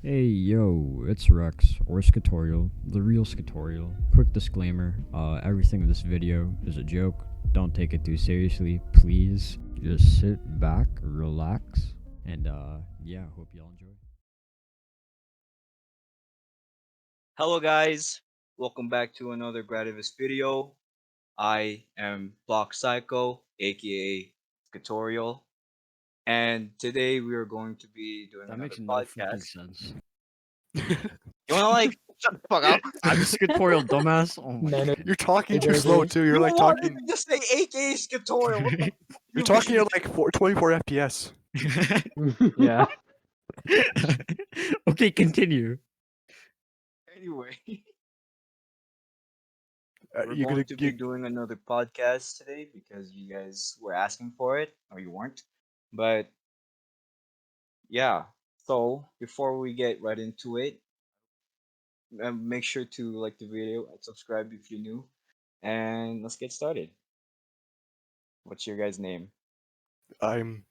Hey yo, it's Rex, or Skitorial, the real Skitorial. Quick disclaimer, everything in this video is a joke. Don't take it too seriously, please. Just sit back, relax, and yeah, hope y'all enjoy. Hello guys, welcome back to another Gradivus video. I am Block Psycho, aka Skitorial, and today we are going to be doing That another makes no fucking podcast. sense. You wanna shut the fuck up? I'm Skitorial, dumbass. Oh my No, no. god. You're talking too There it slow is. too. You're You like wanted talking. me to say aka Skitorial. What the You're talking at like 24 FPS. Yeah. Okay, continue. Anyway, we're You're going gonna. to be doing another podcast today because you guys were asking for it, or you weren't. But yeah, so before we get right into it, make sure to like the video and subscribe if you're new. And let's get started. What's your guys' name? I'm.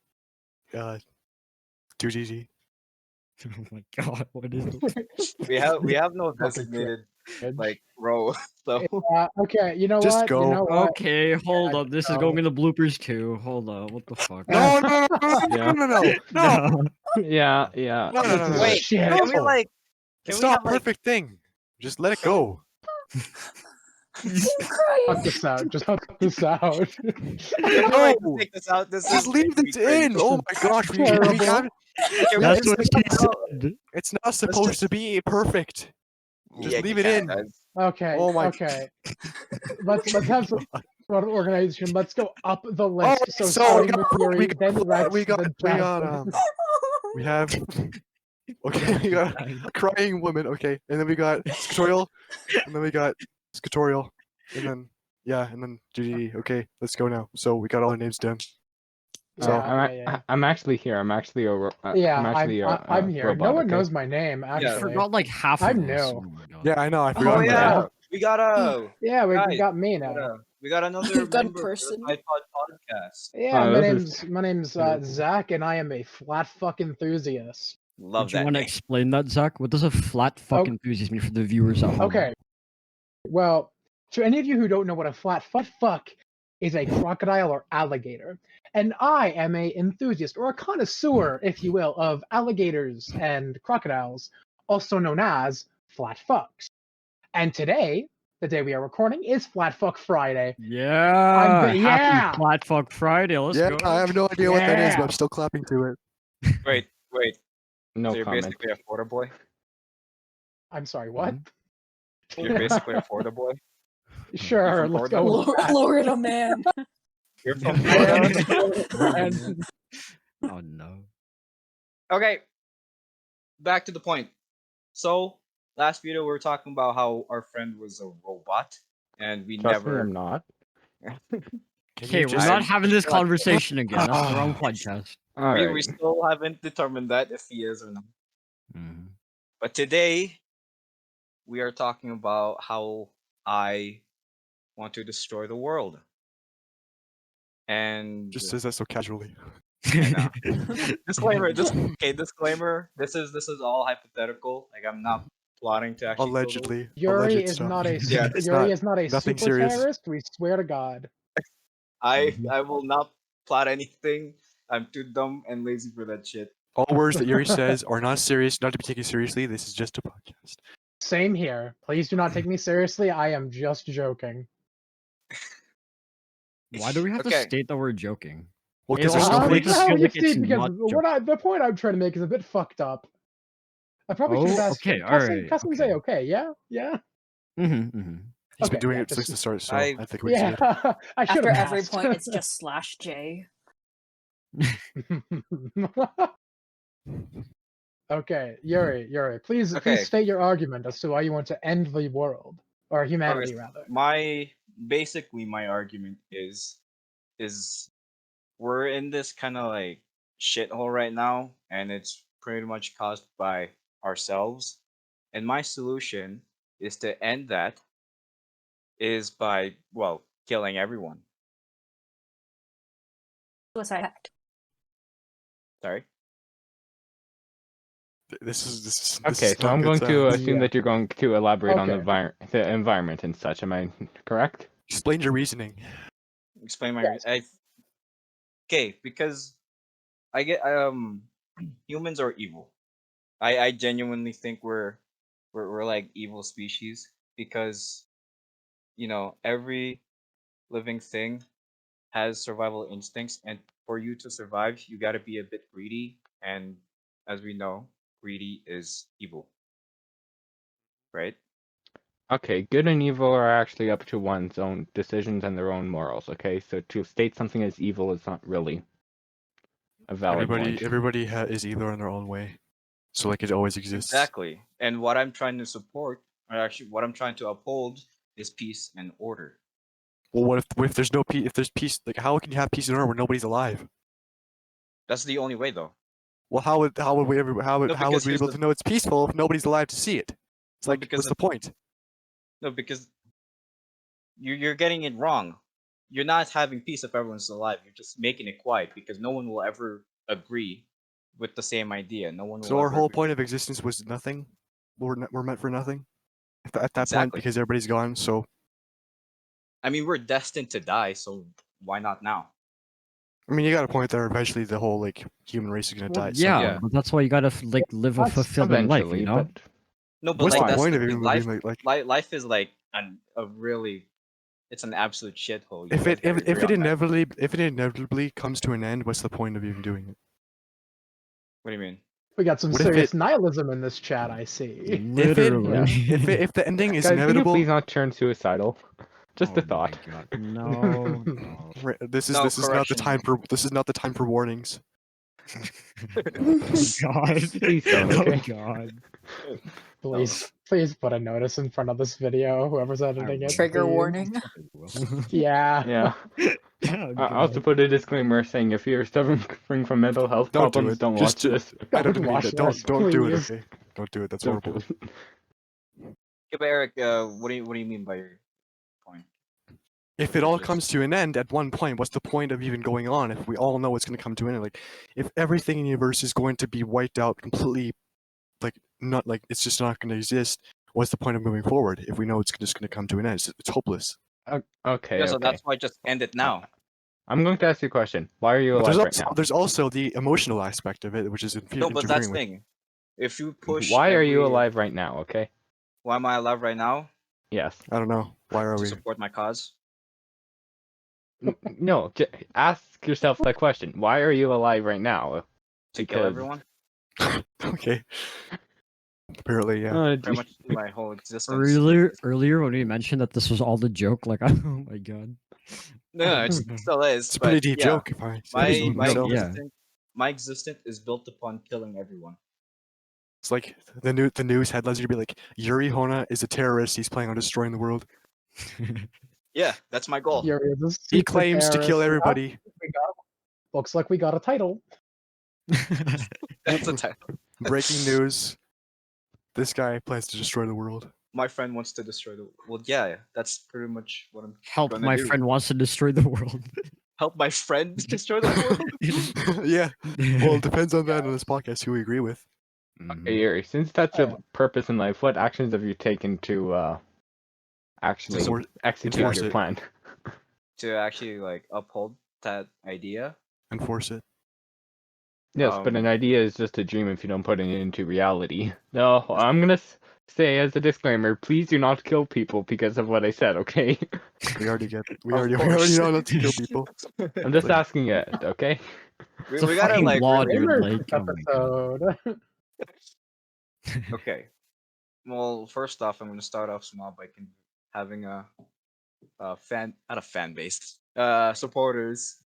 2GG. Oh my god, what is this? We have no Fucking designated cringe. like role. So Okay, you know Just what? go. You know what? Okay, hold up. This is go. going in the bloopers too. Hold up. What the fuck? No, no, no, Yeah. no, no, no, no, No. Yeah. no, no, This no, is no. wait, shit. can we No. like It's we not have a perfect thing. Just let it go. Cut this out. Just cut this out. can we like No. take this out? This Just is leave making me this cringe. in. Oh my gosh, we Terrible. got. Can we That's just what take she this out? said. It's not supposed just- to be perfect. Just Yeah, leave you it can, in. guys. Okay. Oh my- Okay. Let's have some sort of organization. Let's go up the list. Oh, so so starting with Yuri, we got, then Rex, we got, then we Jasmine. got, we have. Okay, we got a crying woman. Okay, and then we got Scatorial, and then we got Scatorial, and then yeah, and then GG. Okay, let's go now. So we got all our names done. So I'm actually here. I'm actually over. Yeah, I'm actually I'm here. robot, No one okay? knows my name. I Actually, forgot like half of I'm this. new. Oh my god. yeah, I know. I Oh forgot. yeah, yeah. we got a Yeah, we guys, got me we got now. we got another Good member of person. the iPod podcast. Yeah, Oh, my this is- name's Zach, and I am a flat fuck enthusiast. Love Did you that want to name. explain that, Zach? What does a flat fuck enthusiast mean for the viewers at home? Okay. Well, to any of you who don't know what a flat fuck is, a crocodile or alligator, and I am a enthusiast or a connoisseur, if you will, of alligators and crocodiles, also known as flat fucks. And today, the day we are recording, is Flat Fuck Friday. Yeah. yeah. Happy Flat Fuck Friday. Let's Yeah, go. I have no idea what that is, but Yeah. I'm still clapping to it. Wait. No So you're comment. basically a Florida boy? I'm sorry, what? You're basically a Florida boy? Sure, from let's Florida? go with that. Florida man. You're from Florida? And Oh no. Okay. Back to the point. So, last video we were talking about how our friend was a robot, and we Trust me, never... I'm not. Can Okay, you we're just- not having this Like- conversation again. That's the wrong podcast. All we right. still haven't determined that if he is or not. Mhm. But today, we are talking about how I want to destroy the world. And Just says that so casually. disclaimer. Disclaimer. This is all hypothetical. Like I'm not plotting to actually kill the world. Allegedly. Yuri Alleged is stuff. not a Yeah, it's Yuri not is not a nothing super serious. terrorist. We swear to God. I will not plot anything. I'm too dumb and lazy for that shit. All words that Yuri says are not serious, not to be taken seriously. This is just a podcast. Same here. Please do not take me seriously. I am just joking. Why do we have to Okay. state that we're joking? Well, It because there's also nobody. makes us feel like it's because not what the point I'm trying to make is a bit fucked up. I probably should have Oh, asked. okay, Cussing, alright, cussing okay. say okay. Yeah, yeah, Mm-hmm, mm-hmm. He's Okay, been doing yeah, it since just- the start, so I- I think we yeah. should. I should After have every asked. point, it's just /J. Okay, Yuri, please Okay. state your argument as to why you want to end the world or humanity, rather. My argument is we're in this kind of like shithole right now, and it's pretty much caused by ourselves. And my solution is to end that is by killing everyone. Suicide act. Sorry. This Okay, is so not I'm good going to sounds. assume Yeah. that you're going to elaborate on Okay. the environment and such. Am I correct? Explain your reasoning. Explain my. Yes. Okay, because I get humans are evil. I genuinely think we're like evil species because every living thing has survival instincts, and for you to survive, you got to be a bit greedy, and as we know, greedy is evil, right? Okay, good and evil are actually up to one's own decisions and their own morals, okay? So to state something as evil is not really a valid point. Everybody is evil in their own way. So like it always exists. Exactly. And what I'm trying to support, or actually what I'm trying to uphold, is peace and order. Well, what if there's no peace? If there's peace, like how can you have peace and order when nobody's alive? That's the only way, though. Well, how would we ever how would because we be here's able the to know it's peaceful if nobody's alive to see it? It's No, like because what's the point? no, because you're getting it wrong. You're not having peace if everyone's alive. You're just making it quiet because no one will ever agree with the same idea. No one will So our ever whole agree. point of existence was nothing. We're meant for nothing. At that point, Exactly. because everybody's gone. So I mean, we're destined to die, so why not now? I mean, you got a point there. Eventually, the whole like human race is gonna die. At some Yeah, Yeah. point. but that's why you gotta like live a That's fulfilling life, Eventually, you know? but No, but What's like Why? the that's point the of thing. even Life, living like life is like a really, it's an absolute shithole. You if guys it gotta agree on that. if it inevitably comes to an end, what's the point of even doing it? What do you mean? We got some What if serious it- nihilism in this chat, I see. Literally. If the ending is guys, can you inevitable, please not turn suicidal? Just Oh a thought. my God. No, no. this is No, this is not the correction. time for warnings. Oh God. Please don't, Oh okay? God. Please put a notice in front of this video, whoever's editing it. Trigger please. warning. Yeah. Yeah. Oh, I also God. put a disclaimer saying if you're suffering from mental health Don't do problems, it. don't Just watch this. I don't Don't mean watch that. this, Don't do it. please. Okay. Don't do it. That's Don't horrible. do it. Yeah, but Eric, what do you mean by your point? If it all comes to an end at one point, what's the point of even going on if we all know it's going to come to an end? Like, if everything in the universe is going to be wiped out completely, like, not like it's just not going to exist, what's the point of moving forward if we know it's just going to come to an end? It's hopeless. Okay, Yeah, so okay. that's why just end it now. I'm going to ask you a question. Why are you But alive right now? there's also the emotional aspect of it, which is No, but that's interfering the with. thing. If you push, Why are you alive right now, okay? Why am I alive right now? Yes. I don't know. Why are To we? support my cause. No, ask yourself that question. Why are you alive right now? To kill everyone. Okay. Apparently, yeah. Pretty much my whole existence. Earlier when we mentioned that this was all a joke, like, oh my God. No, it still is. It's a but pretty deep yeah, joke, if I say so myself. Yeah. my existence is built upon killing everyone. It's like the news headlines would be like, Yuri Hona is a terrorist. He's planning on destroying the world. Yeah, that's my goal. You're the He super claims to kill terrorist. everybody. Looks like we got a title. That's a title. Breaking news. This guy plans to destroy the world. My friend wants to destroy the. Well, yeah, that's pretty much what I'm. Help, gonna my do. friend wants to destroy the world. Help my friend destroy the world. Yeah. Well, it depends on that on this podcast who we agree with. Okay, Yuri, since that's your purpose in life, what actions have you taken to actually execute enforce your it. plan? To actually like uphold that idea. Enforce it. Yes, but an idea is just a dream if you don't put it into reality. No, I'm gonna say as a disclaimer, please do not kill people because of what I said, okay? We already get it. We Of already course. know not to kill people. I'm just asking it, okay? we, It's a we gotta fucking like law, really- dude. Gamer Like, oh my God. episode. Okay. Well, first off, I'm gonna start off small by having a not a fan base, supporters.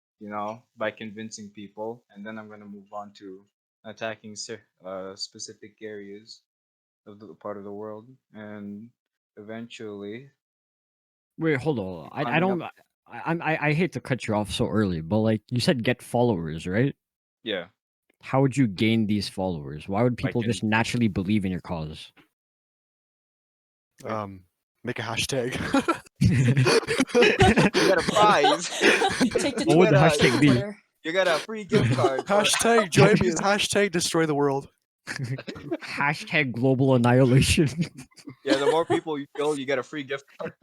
By convincing people, and then I'm gonna move on to attacking specific areas of the part of the world, and eventually, Wait, hold on. I Climbing don't. I hate to cut you off so early, but like you said, get followers, right? yeah, How would you gain these followers? Why would people can- just naturally believe in your cause? Make a hashtag. you got a prize. Take the What would the Twitter- hashtag be? Twitter. You got a free gift card. Hashtag join me. Hashtag destroy the world. Hashtag global annihilation. Yeah, the more people you kill, you get a free gift card.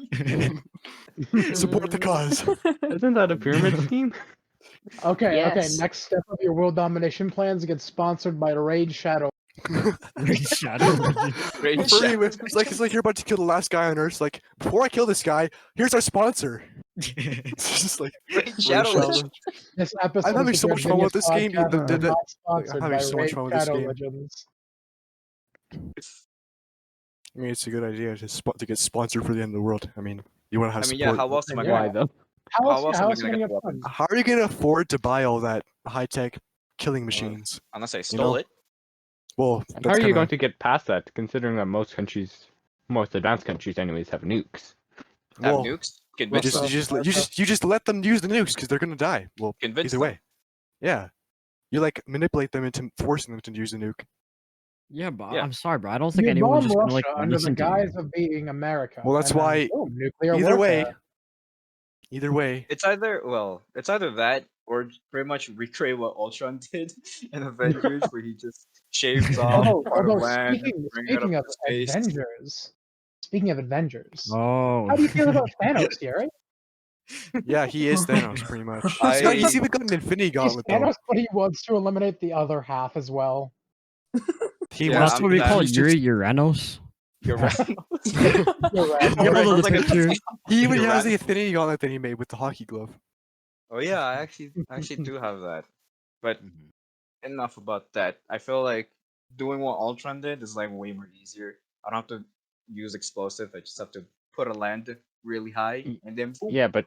Support the cause. Isn't that a pyramid scheme? Okay, Yes. next step of your world domination plans gets sponsored by Raid Shadow. Raid Shadow Legends. Great Before you, shot. it's like you're about to kill the last guy on Earth. Like, before I kill this guy, here's our sponsor. It's just like Great Raid Shadow Shadow Legends. This episode I'm having of so the much fun with Genius this game. Podcast is not I'm sponsored having by so much Raid fun with this Shadow game. Legends. I mean, it's a good idea to get sponsored for the end of the world. I mean, you want to have I mean, support. yeah. How else am I Yeah. gonna? Why though? How else, How else how am I else am I gonna gonna get get the funds? How are you gonna afford to buy all that high-tech killing machines? Unless I stole know? it. Well, How that's are you kinda- going to get past that, considering that most advanced countries, anyways, have nukes? Have well, nukes. you Convince them. just let them use the nukes because they're gonna die. Well, Convince either them. way, yeah. You like manipulate them into forcing them to use the nuke. Yeah, but Yeah. I'm sorry, bro. I don't think You anyone's bomb just gonna Russia like under the listen to guise you. of being America. Well, that's and then, why boom, nuclear Either warfare. way, It's either that or pretty much recreate what Ultron did in Avengers, where he just shaves off part of Although land, bring it up speaking of to space. Avengers, Oh. how do you feel about Thanos, Gary? yeah, he is Thanos pretty much. I- He's even got an Infinity He's Gauntlet though. Thanos, but he wants to eliminate the other half as well. He Yeah, wants That's to. what we I'm call he's just- Uranos. You're right. You're right. You know Alright, the picture. He even You're has right. the Infinity Gauntlet that he made with the hockey glove. Oh yeah, I actually do have that. But enough about that. I feel like doing what Ultron did is like way more easier. I don't have to use explosive. I just have to put a land really high and then boom. Yeah, but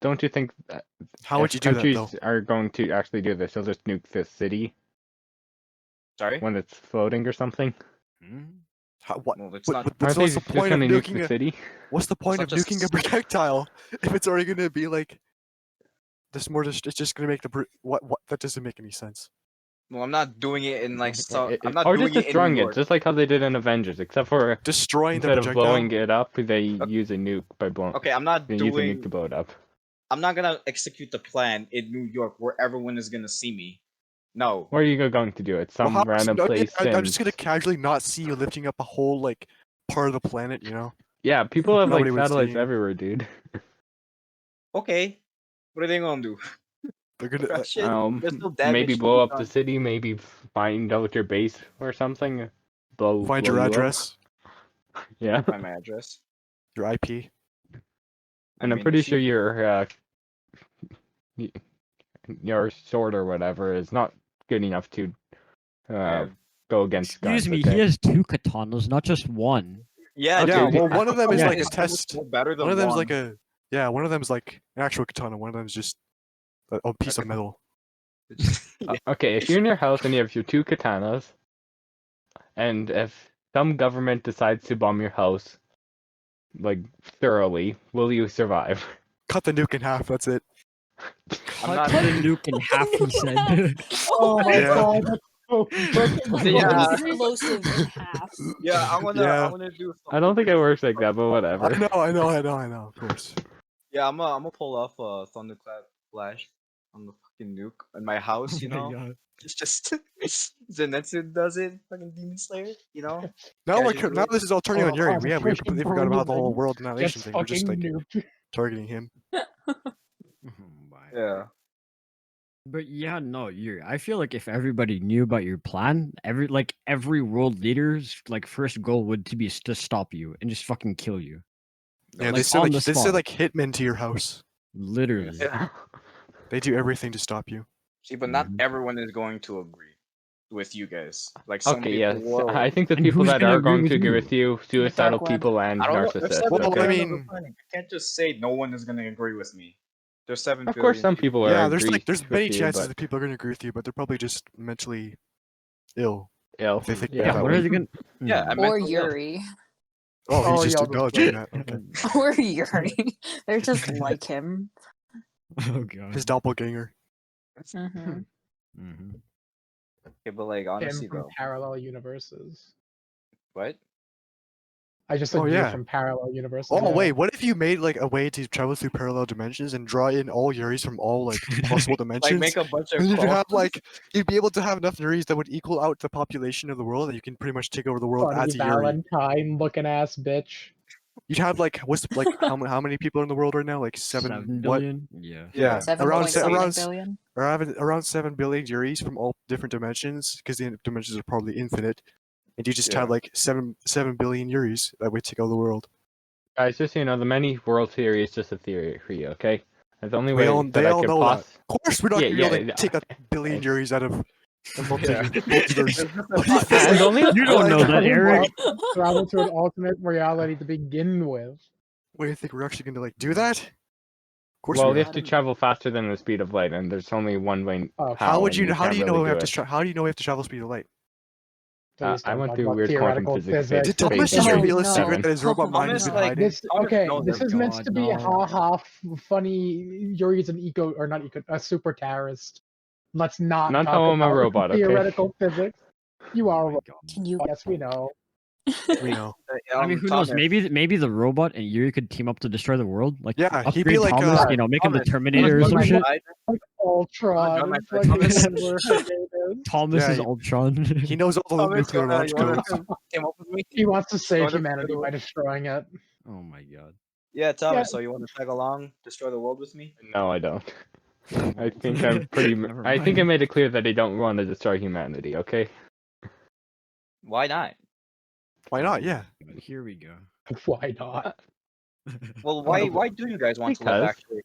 don't you think that How would if you do that countries though? are going to actually do this, they'll just nuke this city Sorry. when it's floating or something? What? Well, it's not. Aren't they What's the just point of going to nuke nuking the a? city? What's the point of not just nuking a projectile if it's already gonna be like? This more just it's just gonna make the what that doesn't make any sense. Well, I'm not doing it in like so. I'm not Or doing just it in New destroying it, York. just like how they did in Avengers, except for Destroying the instead of projectile. blowing it up, they use a nuke by blowing. Okay, I'm not They use a nuke doing. to blow it up. I'm not gonna execute the plan in New York where everyone is gonna see me. No. Where are you going to do it? Some Well, random place. I'm just gonna casually not see you lifting up a whole like part of the planet, you know? Yeah, people have like Nobody would satellites see. everywhere, dude. Okay. What are they gonna do? They're gonna. Crush it? There's no damage Maybe to blow be up the done. city. Maybe find out your base or something. Blow. Find blow your you up. address, Yeah, Find my address. your IP. and I'm pretty sure your sword or whatever is not good enough to Yeah. go against Excuse guns. me, okay? he has 2 katanas, not just 1. Yeah, Okay, Yeah, dude. well, one of them is Yeah. like a It's test. better than One of them's like one. one of them's like an actual katana. One of them's just a piece of metal. Yeah. Okay, if you're in your house and you have your 2 katanas, and if some government decides to bomb your house, like thoroughly, will you survive? Cut the nuke in half. That's it. I'm not. Cut the nuke in half, he said. Oh my Yeah. god, that's so freaking Yeah. funny. Explosive in half. Yeah, I Yeah. wanna do. I don't think it works like that, but whatever. I know. Of course. Yeah, I'm gonna pull off a thunderclap flash on the fucking nuke in my house. You know, God. it's just Zenitsu does it. Fucking Demon Slayer. You know. Now Catches now it. this is all turning on Yuri. We Concentration completely forgot about the whole burning world annihilation Gets thing. We're just fucking like nuked. targeting him. Yeah. But yeah, no, I feel like if everybody knew about your plan, every world leader's like first goal would to be to stop you and just fucking kill you. Yeah, Like, they on send the they spot. send like hitmen to your house. Literally. Yeah. They do everything to stop you. See, but not Mhm. everyone is going to agree with you guys. Like some Okay, people yes. will. I think the And people who's that gonna are agree going with to agree you? with you, suicidal dark web. people and I don't know. There's narcissists. 7 Well, I billion mean- on the planet. You can't just say no one is gonna agree with me. There's 7 Of billion. course, some people are. Yeah, there's there's many you, chances but that people are going to agree with you, but they're probably just mentally ill. ill. They think Yeah. that What way. are they gonna? Yeah, I Or mentally ill. Yuri. Oh, he's Oh, just yeah, acknowledging that. Okay. Or Yuri. They're just like him. Oh god. His doppelganger. hmm Mhm. Okay, but like Him honestly from though, parallel universes. what? I just Oh, like yeah. from parallel universes. Oh yeah. wait, what if you made like a way to travel through parallel dimensions and draw in all Yuris from all like possible Like dimensions? make a bunch of And you'd have clones. like you'd be able to have enough Yuris that would equal out the population of the world, that you can pretty much take over the world Funny as a Yuri. Valentine looking ass bitch. You'd have like how many people in the world right now? Like 7 what? billion? Yeah. Yeah, around 7.7 billion. around 7 billion Yuris from all different dimensions, because the dimensions are probably infinite. And you just Yeah. have like 7 billion Yuris that would take over the world. Guys, just so you know, the many world theory is just a theory for you, okay? That's the only way They all that I could know that. possibly. Of course, we're not Yeah, gonna be able yeah, to take a billion Yuris out of the multiverse. It's just What do you a think? And only You don't know that, Eric. Travel to an alternate reality to begin with. What do you think we're actually gonna like do that? Of course well, we we are. have to travel faster than the speed of light, and there's only one way. Oh, How would you? and How do can't you know really we have do to? it. How do you know we have to travel the speed of light? Please I don't went talk through about weird quantum theoretical physics. physics. Did Space Thomas just Oh, reveal a no. secret that his robot mind has Thomas, been like, hiding? This Thomas okay? knows This it. is meant God, to be no. ha funny. Yuri's an eco or not eco, a super terrorist. Let's not Not talk how I'm a about robot, okay? theoretical physics. You are a Oh my robot. God. Can you? Yes, we know. We know. I mean, who knows? Maybe the robot and Yuri could team up to destroy the world. Like, Yeah, he'd be upgrade like, Thomas, uh, make him the Thomas, Terminator or Thomas some might shit. Like Ultron. my and friend fucking Thomas. whatever her name is. Thomas Yeah, is Ultron. He knows all the Thomas, nuclear launch you wanna codes. team up with me? He wants to save Go to- humanity by destroying it. Oh my God. Yeah, Thomas. Yeah. So you want to tag along, destroy the world with me? No, I don't. I think I'm pretty. Never I think I mind. made it clear that I don't want to destroy humanity. Okay. Why not? Why not? Yeah. Here we go. Why not? Well, why do you guys want to live Because- actually?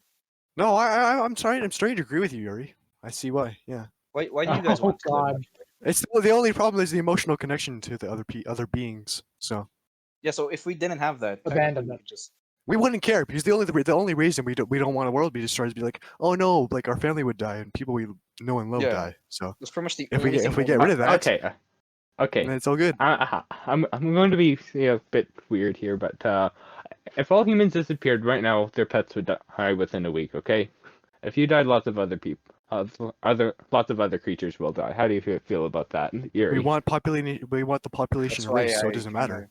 No, I'm sorry. I'm starting to agree with you, Yuri. I see why. Yeah. Why do you guys Oh, want to live? God. Actually? It's the only problem is the emotional connection to the other beings. So Yeah. So if we didn't have that, Abandon technically we it. could just we wouldn't care, because the only reason we don't want a world to be destroyed is be like, oh no, like our family would die and people we know and love Yeah. die. So that's pretty much the if we only get thing if we we get want. rid of that, Okay. Okay. then it's all good. I'm going to be a bit weird here, but if all humans disappeared right now, their pets would die within a week. Okay. If you died, lots of other people, lots of other creatures will die. How do you feel about that, Yuri? We want the population That's to why raise, so it I doesn't kinda- matter.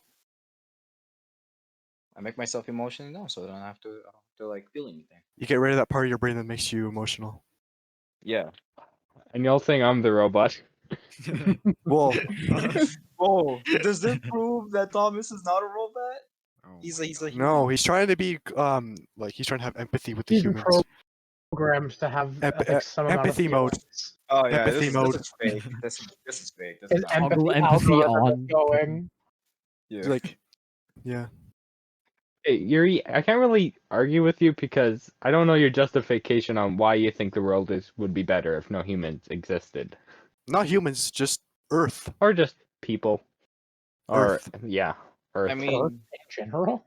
I make myself emotional now, so I don't have to like feel anything. You get rid of that part of your brain that makes you emotional. Yeah. And y'all saying I'm the robot? Well, Oh, does this prove that Thomas is not a robot? Oh He's my a God. human. no, he's trying to be like he's trying to have empathy with the He's humans. programmed to have some amount of empathy mode. feelings. Oh yeah, Empathy mode. This is fake. This is fake. This His is not. Toggle empathy empathy algorithm is on. going. Yeah. Like, yeah. Hey, Yuri, I can't really argue with you because I don't know your justification on why you think the world would be better if no humans existed, Not humans, just Earth. or just people, or Earth. yeah, Earth. I mean, In general.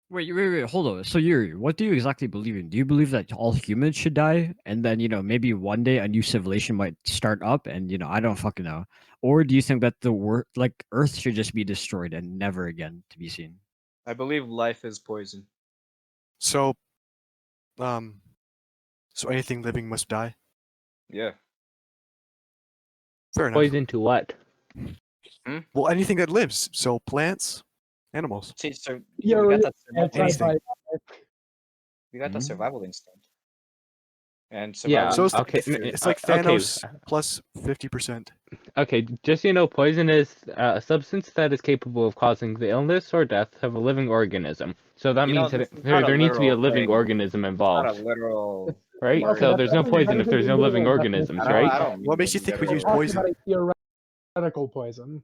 Wait, hold on. So Yuri, what do you exactly believe in? Do you believe that all humans should die, and then maybe one day a new civilization might start up, and I don't fucking know, or do you think that like Earth should just be destroyed and never again to be seen? I believe life is poison. So, so anything living must die. Yeah. Fair enough. Poison to what? Well, anything that lives. So plants, animals. See, so Yeah, we got right. that survival, Anything. we got that Mhm. survival instinct. And Yeah, survival So it's, okay, it's like okay. Thanos plus 50%. Okay, just so you know, poison is a substance that is capable of causing the illness or death of a living organism. So that You know, means that this is there not a needs to be a literal living thing. organism not a involved, literal. right? word. So there's no That's poison if very there's no living literal. organisms, I don't, right? I don't mean What makes you this think we use literal. Talking poison? about a theoretical poison.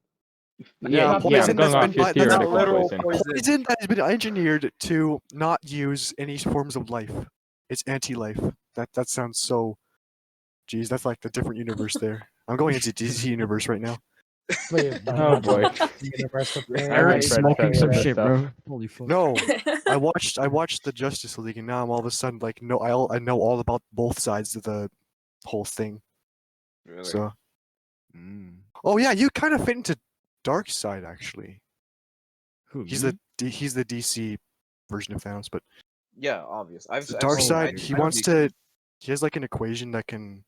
Yeah, not yeah, I'm poison going that's off been your bi- that's theoretical literal poison. poison. Poison that has been engineered to not use any forms of life. It's anti-life. That sounds so. Jeez, that's like the different universe there. I'm going into DC universe right now. Please don't. Oh boy. The universe with me. Eric's read smoking some some of that shit, stuff. bro. Holy fuck. No, I watched the Justice League, and now I'm all of a sudden like, no, I know all about both sides of the whole thing. Really? So, Mm. oh yeah, you kind of fit into Dark Side actually. Who? He's me? he's the DC version of Thanos, but Yeah, obvious. I've the I've Dark seen- Side, I he know wants these to. He has like an equation that can,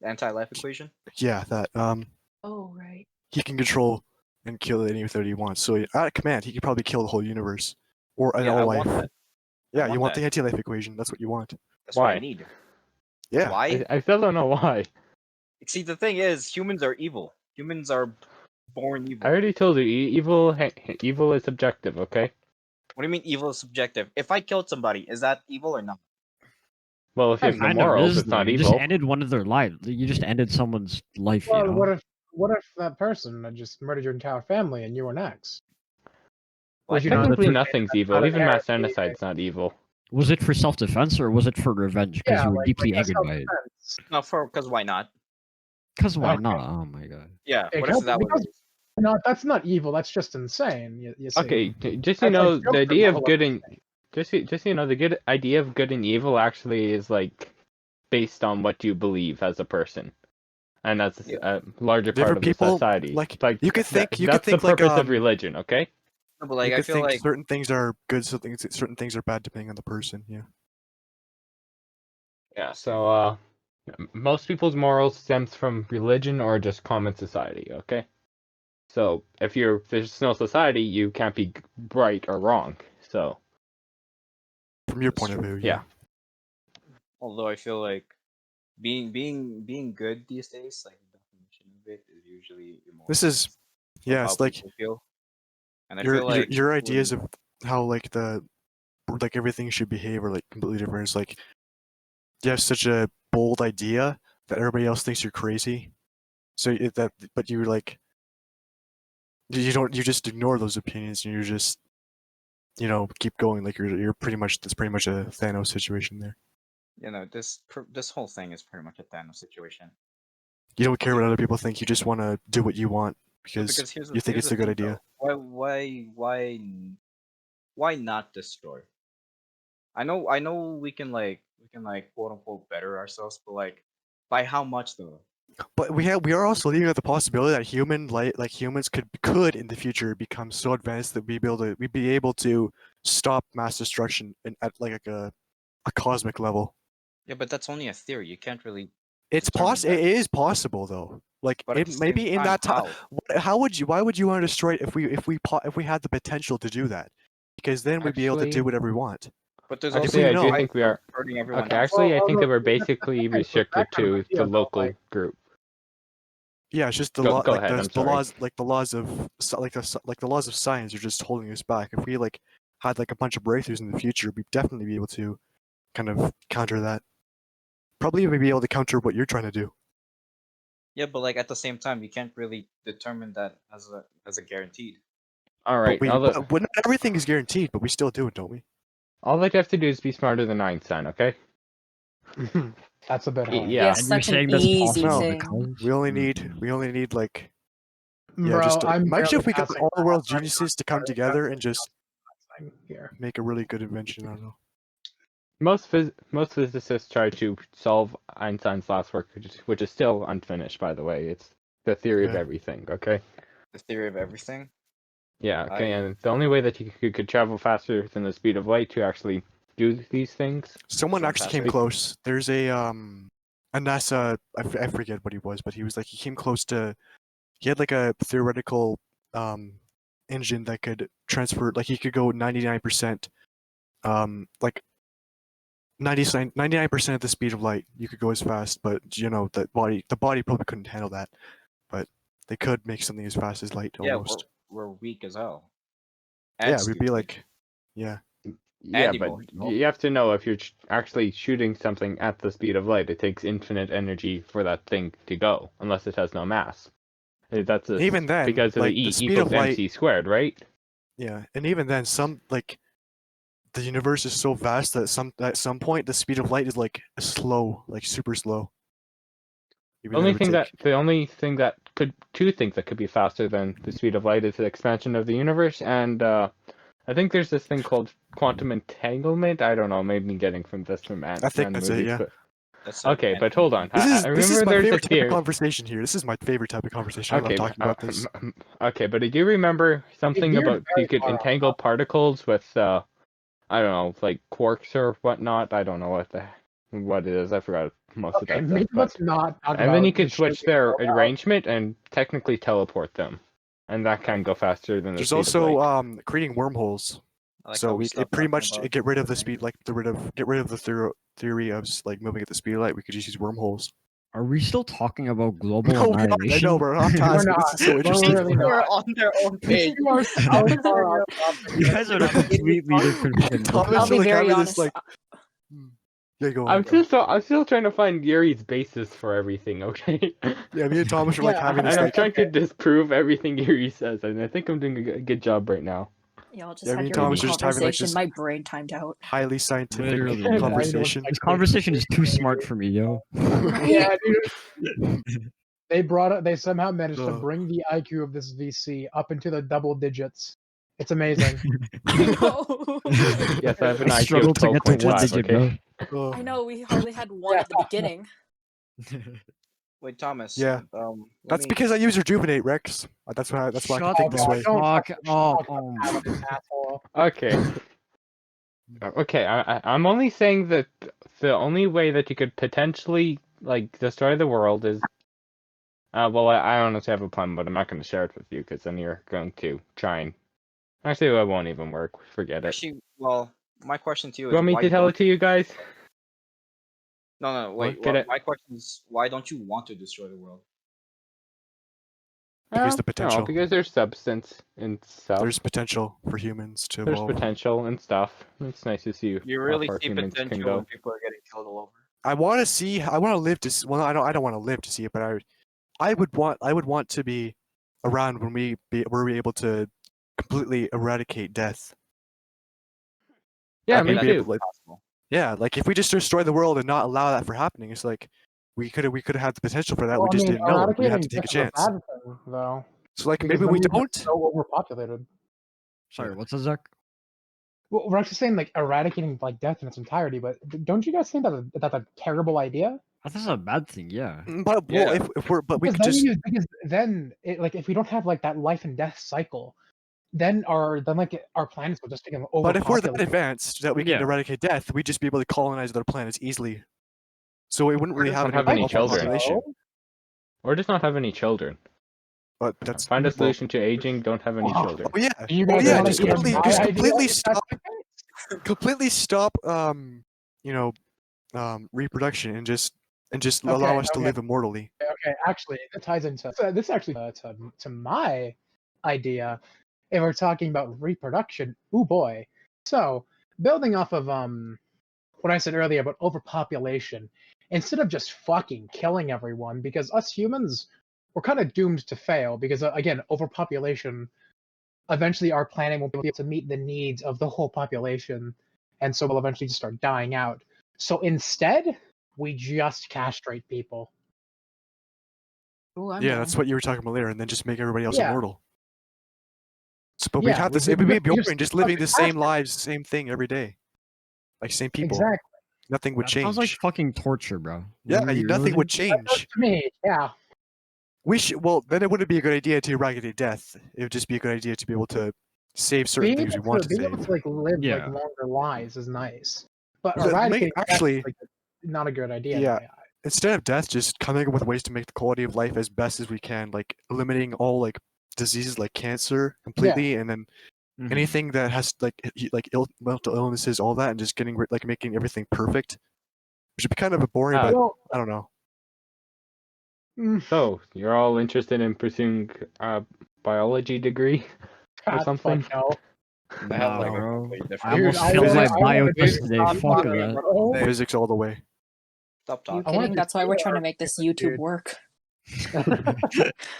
anti-life equation. yeah, that Oh right. he can control and kill anything that he wants. So at command, he could probably kill the whole universe or Yeah, all I life. want that. Yeah, you want want that. the anti-life equation. That's what you want. That's what I Why? need. Yeah. Why? I still don't know why. See, the thing is, humans are evil. Humans are born I evil. already told you, evil is subjective, okay? What do you mean evil is subjective? If I killed somebody, is that evil or not? Well, if you have no Kind of morals, is, it's though. not You just evil. ended one of their lives. You just ended someone's life, Well, you know? what if that person had just murdered your entire family and you were next? Well, Would you not Technically, have nothing's evil. Even mass genocide's not evil. Was it for self-defense or was it for revenge because Yeah, you were like deeply that's angered by it? self-defense. No, because why not? Because why Okay. not? Oh my god. Yeah, what Because- if that was? because- No, that's not evil. That's just insane. You see. Okay, just so you That's know, like the Joker idea of level good and just so you know, the good idea of good and evil actually is like based on what you believe as a person, and that's Yeah. a larger part Different of people, the society. like, you could think- you could that's think, the like, purpose of religion, okay? No, but like you I could feel think like certain things are good, certain things are bad, depending on the person. Yeah. Yeah. So, most people's morals stems from religion or just common society, okay? So if there's no society, you can't be right or wrong. So From your That's point of true. view. yeah. although I feel like being good these days, like the definition of it is usually immoral. This is, yeah, how it's like people feel. And I your feel like your ideas when- of how like everything should behave are like completely different. It's like you have such a bold idea that everybody else thinks you're crazy. So but you like you just ignore those opinions and you just keep going like you're pretty much that's pretty much a Thanos situation there. this whole thing is pretty much a Thanos situation. You don't care what other people think. You just want to do what you want No, because here's you think here's it's the a good thing, idea. though. Why not destroy? I know we can like quote unquote better ourselves, but like by how much though? But we are also leaving out the possibility that humans could in the future become so advanced that we'd be able to stop mass destruction at like a cosmic level. Yeah, but that's only a theory. You can't really. It's determine possible. that. It is possible though. Like But at the maybe same in that time. how? Why would you want to destroy it if we had the potential to do that? Because then we'd be able to Actually- do whatever we want. But there's Actually, also I do fight think we for are. hurting everyone Okay, else. actually, I Well, think no, that we're that's- basically that's restricted that kind of to idea, the though, local like- group. Yeah, it's just the Go law, like ahead, I'm the sorry. laws, like the laws of like the laws of science are just holding us back. If we like had like a bunch of breakthroughs in the future, we'd definitely be able to kind of counter that. Probably even be able to counter what you're trying to do. Yeah, but like at the same time, you can't really determine that as a guaranteed. All right. But not everything is guaranteed, but we still do it, don't we? All that you have to do is be smarter than Einstein, okay? That's a bit hard. Yeah. Yes, And you're that's an saying that's easy possible thing. because We only need like Bro, just I'm imagine if barely we got passing all the my world's math geniuses to come sorry, together that's and just thing here. make a really good invention. I don't know. Most physicists try to solve Einstein's last work, which is still unfinished, by the way. It's the theory of Yeah. everything, okay? The theory of everything. Yeah, okay, I- and the only way that you could travel faster than the speed of light to actually do these things. Someone actually came Fantastic. close. There's a NASA. I forget what he was, but he came close to. He had like a theoretical engine that could transfer. Like he could go 99%. Like 99% of the speed of light. You could go as fast, but the body probably couldn't handle that. But they could make something as fast as light Yeah, almost. we're weak as hell. Yeah, And we'd be stupid. like, yeah. Yeah, And but emotional. you have to know if you're actually shooting something at the speed of light, it takes infinite energy for that thing to go, unless it has no mass. That's Even then, because of like, the E the speed equals of light- mc squared, right? Yeah, and even then, the universe is so vast that at some point the speed of light is like slow, like super slow. The only thing that two things that could be faster than the speed of light is the expansion of the universe, and I think there's this thing called quantum entanglement. I don't know, maybe getting from I think that's it, yeah. That's Okay, but hold on. This is I this is remember my there's a favorite type theory. of conversation here. This is my favorite type of conversation. I love talking about this. Okay, but did you remember something veered about very you could far off entangle particles with I don't know, like quarks or whatnot? I don't know what it is. I forgot most of Okay, that maybe stuff. let's not talk And then about you could the switch shit their we know about. arrangement and technically teleport them. and that can go faster than the There's speed also of light. creating wormholes. I like So how we it stopped pretty talking much about get rid of the speed, like get rid of the theory of like moving at the speed of light. We could just use wormholes. Are we still talking about global No, we're not. I annihilation? know, bro. I'm tired. We're This is so not. interesting. We're really They're not. on their own page. You are so far off topic. You guys are on a completely different fucking Thomas I'll is be like very having this honest. like. Yeah, go on. I'm still trying to find Yuri's basis for everything. Okay. Yeah, me and Thomas are like Yeah, having And this I'm like. trying to disprove everything Yuri says, and I think I'm doing a good job right now. Y'all just Yeah, me had and your own Thomas are just having, like, conversation. this- My brain timed out. Highly scientific Literally, yeah. conversation. This conversation is too smart for me, yo. Yeah, dude. They somehow managed to Ugh. bring the IQ of this VC up into the double digits. It's amazing. No. Yes, I have an I IQ struggle of to get to 12.5. one digit, Okay. Ugh. I know we hardly had one at the beginning. Wait, Thomas. Yeah. Let That's me- because I use Rejuvenate, Rex. That's why I can Shut think the this way. Don't fuck fucking up. talk Oh about my. this asshole. Okay. Okay. I'm only saying that the only way that you could potentially like destroy the world is. Well, I honestly have a plan, but I'm not going to share it with you because then you're going to try and. Actually, it won't even work. Forget it. Actually, well, my question to you You is want me why to tell don't- it to you guys? No, wait. Get it? My question is why don't you want to destroy the world? Because the No, potential. because there's substance and stuff. There's potential for humans to There's evolve. potential and stuff. It's nice to see You how really far see humans can potential go. when people are getting killed all over. I want to see. I want to live to. Well, I don't want to live to see it, but I would want to be around when we're able to completely eradicate death. Yeah, Like, me we'd be too. able to, like, Possible. yeah, like if we just destroy the world and not allow that for happening, it's like we could have had the potential for that. Well, we just I mean, didn't know. We had eradicating to take a death is chance. bad thing, though. So like Because maybe we then we're don't. so overpopulated. Sorry, what's that, Zach? Well, we're actually saying like eradicating like death in its entirety, but don't you guys think that's a terrible idea? That's a bad thing, yeah. But Yeah. well, if we're we Because could just because then like if we don't have like that life and death cycle, then our planets will just become but if we're that overpopulated. advanced that we can Yeah. eradicate death, we'd just be able to colonize other planets easily. So we wouldn't really just have don't have any any children. population. Or just not have any children. But that's Find a well, solution to aging, don't have any Wow. children. Oh yeah, Do you oh guys yeah, wanna just hear completely, my just idea completely if that's stop, the case? completely stop, reproduction and just allow us to Okay. live immortally. Okay, actually, it ties into this actually to my idea. If we're talking about reproduction, oh boy. So building off of what I said earlier about overpopulation, instead of just fucking killing everyone, because us humans, we're kind of doomed to fail. Because again, overpopulation, eventually our planet won't be able to meet the needs of the whole population, and so we'll eventually just start dying out. So instead, we just castrate people. Ooh, I'm Yeah, down. that's what you were talking about earlier, and then just make everybody else Yeah. immortal. So, but we'd Yeah, have this. we It would be just boring, just living the fucking same lives, same thing every day, like same people. Exactly. Nothing would That change. sounds like fucking torture, bro. Yeah, Really, nothing really? would That's change. to me, yeah. We should. Well, then it wouldn't be a good idea to eradicate death. It would just be a good idea to be able to save certain things we want to being save. able to like live like Yeah. longer lives is nice, but Let- make- eradicating death is, actually- like, not a good idea. Yeah. in my eye. Instead of death, just coming up with ways to make the quality of life as best as we can, like eliminating all like diseases like cancer completely, and then Mhm. anything that has like mental illnesses, all that, and just getting like making everything perfect. Which would be kind of a boring, but Well, I don't know. So, you're all interested in pursuing a biology degree? God, something? fuck no. I have like Nah, a bro. completely different. I almost Dude, I failed my wanna- bio I wanna test do- today. Stop Fuck talking that. about Oh, today. Physics all the way. Stop You talking. wanna kidding? do That's why we're trying to PR, make this dude. YouTube work.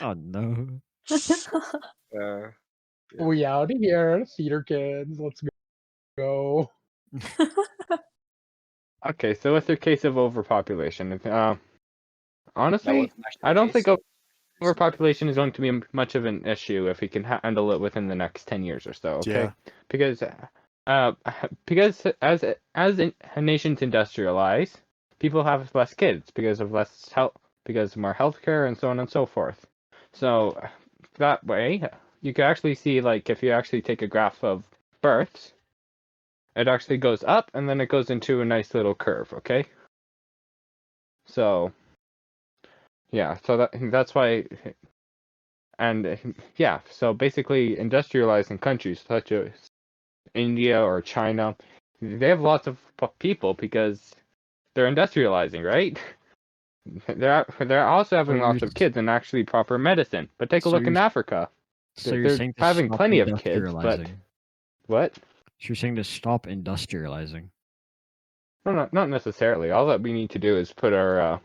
Oh no. Uh, we out of here, theater kids. Let's go. Okay, so what's the case of overpopulation? that Honestly, wasn't actually I the don't think case. overpopulation is going to be much of an issue if we can handle it within the next 10 years or so, okay? Yeah. Because as nations industrialize, people have less kids because of less health, because of more healthcare and so on and so forth. So that way, you can actually see, like, if you actually take a graph of births, it actually goes up and then it goes into a nice little curve, okay? So yeah, so that's why And yeah, so basically industrializing countries such as India or China, they have lots of people because they're industrializing, right? They're also having So lots you're of kids and actually proper medicine. But take a so look in you're Africa. so you're They're saying to having stop plenty of kids, but industrializing. what? So you're saying to stop industrializing. No, not necessarily. All that we need to do is put our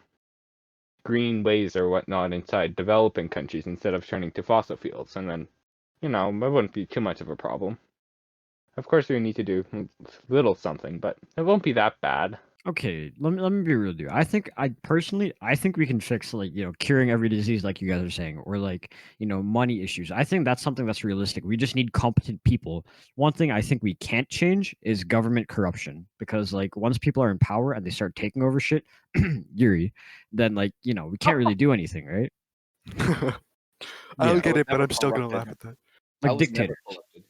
green ways or whatnot inside developing countries instead of turning to fossil fuels, and then, it wouldn't be too much of a problem. Of course, we need to do little something, but it won't be that bad. Okay, let me be real with you. I think we can fix like curing every disease like you guys are saying, or like money issues. I think that's something that's realistic. We just need competent people. One thing I think we can't change is government corruption, because like once people are in power and they start taking over shit, Yuri, then like we can't really do anything, right? I don't Yeah, get was it, but never I'm still gonna corrupted. laugh at that. I like was never dictators. corrupted.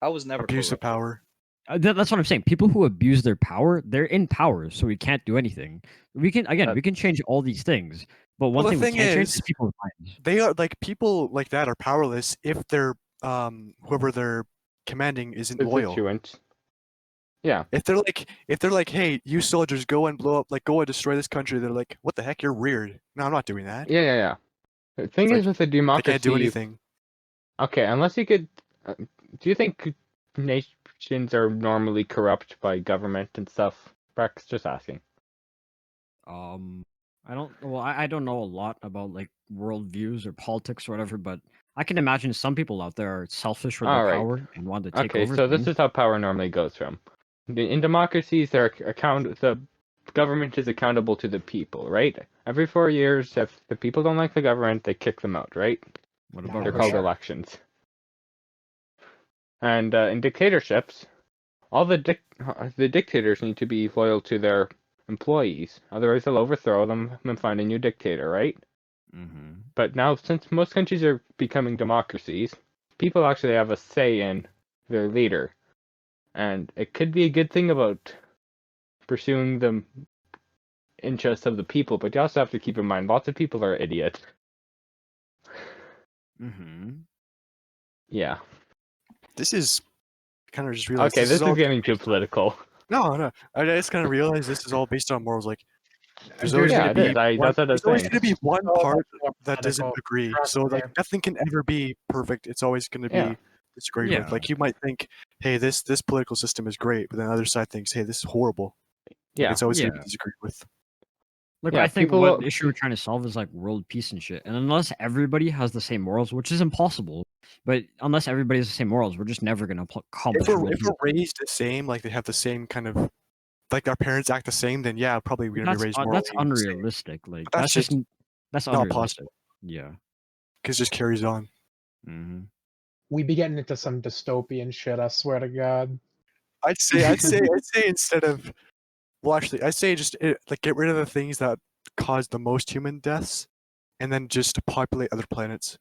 I was never Abuse of corrupted. power. That's what I'm saying. People who abuse their power, they're in power, so we can't do anything. We can we can change all these things, but one Well, the thing we thing can't change is is, people's minds. they are like people like that are powerless if they're whoever they're commanding isn't loyal. Constituents. Yeah. If they're like, hey, you soldiers go and blow up, like go and destroy this country, they're like, what the heck, you're weird. No, I'm not doing that. Yeah. The thing It's is like, with a I can't do democracy, anything. okay, unless you could, do you think nations are normally corrupt by government and stuff? Rex, just asking. I don't. Well, I don't know a lot about like world views or politics or whatever, but I can imagine some people out there are selfish with their All right. power and want to take Okay, over so this things. is how power normally goes from. In democracies, the government is accountable to the people, right? Every 4 years, if the people don't like the government, they kick them out, right? What Yeah, about They're for called sure. elections. And in dictatorships, all the dictators need to be loyal to their employees, otherwise they'll overthrow them and find a new dictator, right? Mm-hmm. But now, since most countries are becoming democracies, people actually have a say in their leader. And it could be a good thing about pursuing the interests of the people, but you also have to keep in mind lots of people are idiots. Mm-hmm. Yeah. This is kind of just realized Okay, this is all getting too political. No. I just kind of realized this is all based on morals. Like, there's Dude, always Yeah, going to it be is. That's what I was there's always saying. going to be one so part much more that doesn't political, agree. trust So like me. nothing can ever be perfect. It's always going to be Yeah. disagreed Yeah. with. Like you might think, hey, this political system is great, but then the other side thinks, hey, this is horrible. Like, Yeah. it's always going to Yeah. be disagreed with. Like Yeah, I think people what will- issue we're trying to solve is like world peace and shit. And unless everybody has the same morals, which is impossible, but unless everybody has the same morals, we're just never gonna accomplish If world we're peace. raised the same, like they have the same kind of, like our parents act the same, then yeah, probably we're going to be raised morally That's the same. unrealistic. Like But that's just that's not unrealistic. possible Yeah. because it just carries on. Mm-hmm. We be getting into some dystopian shit, I swear to God. I'd say instead of, well, actually, I'd say just like get rid of the things that cause the most human deaths, and then just populate other planets.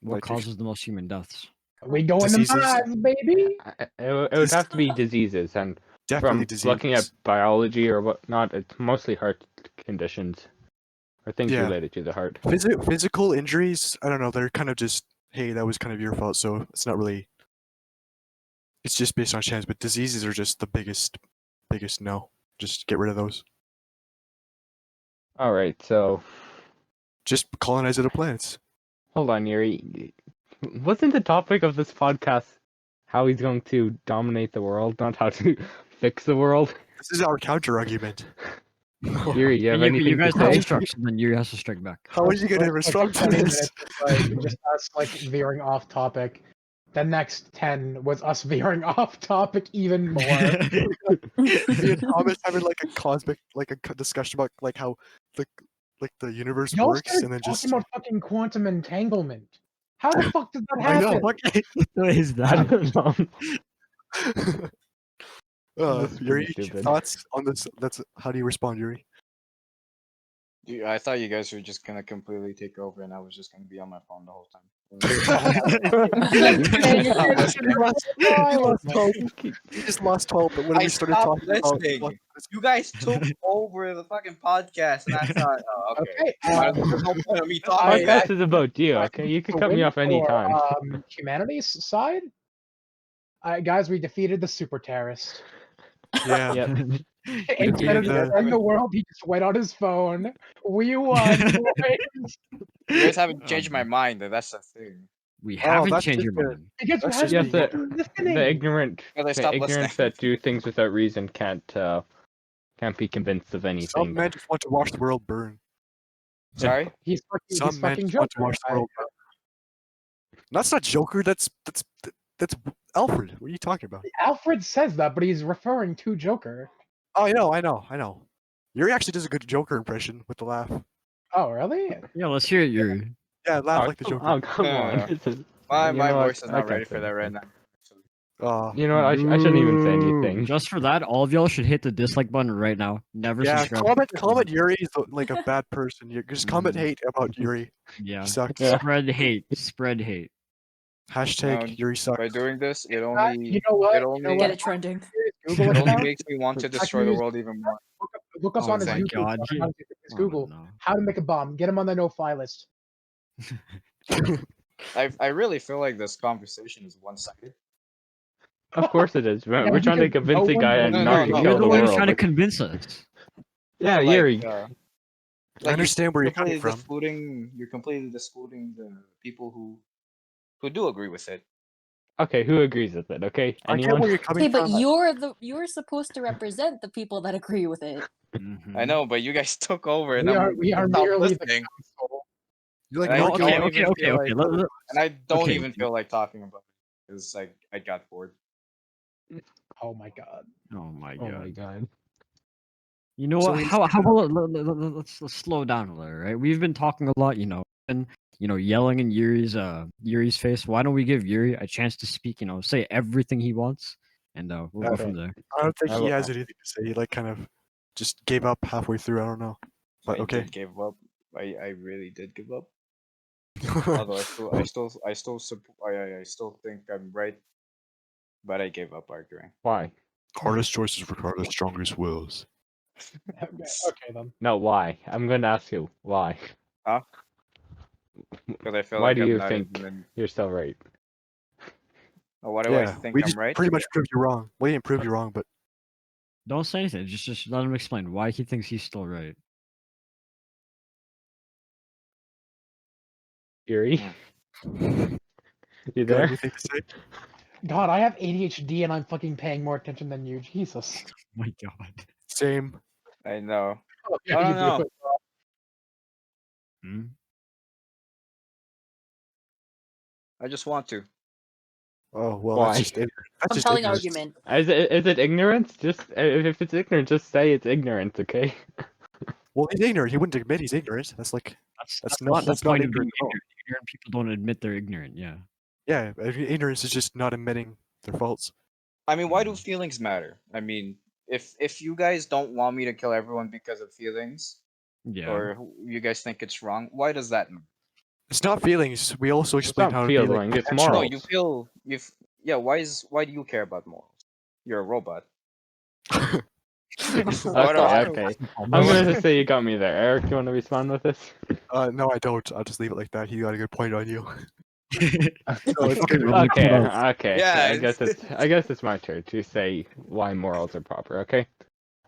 What Like, causes the most human deaths? We going to Diseases. Mars, baby. It would have to be diseases, and Definitely from looking at diseases. biology or whatnot, it's mostly heart conditions or things Yeah. related to the heart. Physical injuries, I don't know. They're kind of just, hey, that was kind of your fault, so it's not really. It's just based on chance. But diseases are just the biggest no. Just get rid of those. All right, so Just colonize other planets. hold on, Yuri. Wasn't the topic of this podcast how he's going to dominate the world, not how to fix the world? This is our counter argument. Yuri, you have You anything guys to have say? to strike, so then Yuri has to strike back. How are you going to First, respond to 20 this? minutes was like just us like veering off topic. The next 10 was us veering off topic even more. Me and Thomas having like a cosmic, like a discussion about like how the universe Y'all works, started and then just talking about fucking quantum entanglement. How the fuck did that I happen? know. What is I that? don't know. That's pretty Yuri, stupid. thoughts on this? That's how do you respond, Yuri? Dude, I thought you guys were just gonna completely take over, and I was just gonna be on my phone the whole time. He just lost hope, but when I we started stopped talking about listening. You guys took over the fucking podcast, and I thought, oh, okay. Okay, There's no point of me The talking. podcast is about you, I okay? You can the cut me win off anytime. for humanity's side. Guys, we defeated the super terrorist. yeah. Yep. Instead of defeated the- destroying the world, he just went on his phone. We won. You guys haven't changed my mind, and that's the thing. We Oh, haven't that's changed just your it. mind. Because you That's haven't just Yes, been the listening. ignorant, Because I the stopped ignorance listening. that do things without reason can't be convinced of Some anything. men just want to watch the world burn. Sorry? He's Some men fucking just want to Joker. watch the world burn. That's not Joker. That's Alfred. What are you talking about? Alfred says that, but he's referring to Joker. Oh, I know. Yuri actually does a good Joker impression with the laugh. Oh, really? Yeah, let's hear it, Yuri. Yeah, laugh Oh, like the come- Joker. Oh, come No, on. no, This is- My you know what? voice is I not can't ready say for that right anything. now. You know what? I shouldn't even say Boo. anything. Just for that, all of y'all should hit the dislike button right now. Never Yeah, subscribe. comment Yuri is like a bad person. You just comment Mm. hate about Yuri. Yeah. He sucks. Yeah. Spread hate. Spread hate. Hashtag No, Yuri sucks. By doing this, it You only know what? it only Get it trending. Google it only account. makes me want to I can destroy the use- world even more. Look us Oh on his my YouTube. God, channel, he- how to get his Oh, Google. no. How to make a bomb. Get him on the no-fly list. I really feel like this conversation is one-sided. Of course it is. We're Yeah, trying to because convince no the guy one- No, not to no, kill You're the the one world. trying to Like, convince us. yeah, like, Yuri. I like understand where you're coming completely from. You're completely excluding the people who do agree with it. Okay, who agrees with it? Okay, I get anyone? where you're coming Okay, but from. you're supposed to represent the people that agree with it. Mhm. I know, but you guys took over, and We I'm are stopped merely the listening. council. You're like And I No, North don't okay, Korea. okay, even okay, feel okay. like, and I don't okay. even feel like talking about it because I got bored. Oh my god. Oh my Oh god. my god. You know So what? we How just- about let's slow down a little, right? We've been talking a lot, and yelling in Yuri's face. Why don't we give Yuri a chance to speak? Say everything he wants, and we'll go Okay. from there. I don't think I he will- has anything to say. He like kind of just gave up halfway through. I don't know. But I okay. did give up. I really did give up. Although I still think I'm right, but I gave up arguing. Why? Hardest choices require the strongest wills. Okay then. No, why? I'm going to ask you why. Because I feel Why like do I'm you not think even. you're still right? Oh, why do I Yeah, think we I'm just right? pretty much proved you wrong. We didn't prove you wrong, but Don't say anything. Just let him explain why he thinks he's still right. Yuri? You got there? anything to say? God, I have ADHD and I'm fucking paying more attention than you. Jesus. Oh my god. Same. I know. Oh, I don't you know. do it. Hmm? I just want to. Oh well, Why? that's just that's just Compelling ignorance. argument. Is it ignorance? Just if it's ignorant, just say it's ignorance, okay? Well, he's ignorant. He wouldn't admit he's ignorant. That's like That's not- the whole that's not point of being ignorant at all. ignorant. Ignorant people don't admit they're ignorant. Yeah. yeah. Ignorance is just not admitting their faults. I mean, why do Mm. feelings matter? I mean, if you guys don't want me to kill everyone because of feelings, Yeah. or you guys think it's wrong, why does that matter? It's not feelings. We also explained not how to be like feeling, it's potential- No, morals. you feel yeah. Why do you care about morals? You're a robot. Okay, What do I- okay. I'm gonna say you got me there. Eric, you want to respond with this? No, I don't. I'll just leave it like that. He got a good point on you. Okay, okay. Yeah, I guess it's my turn to say why morals are proper. Okay.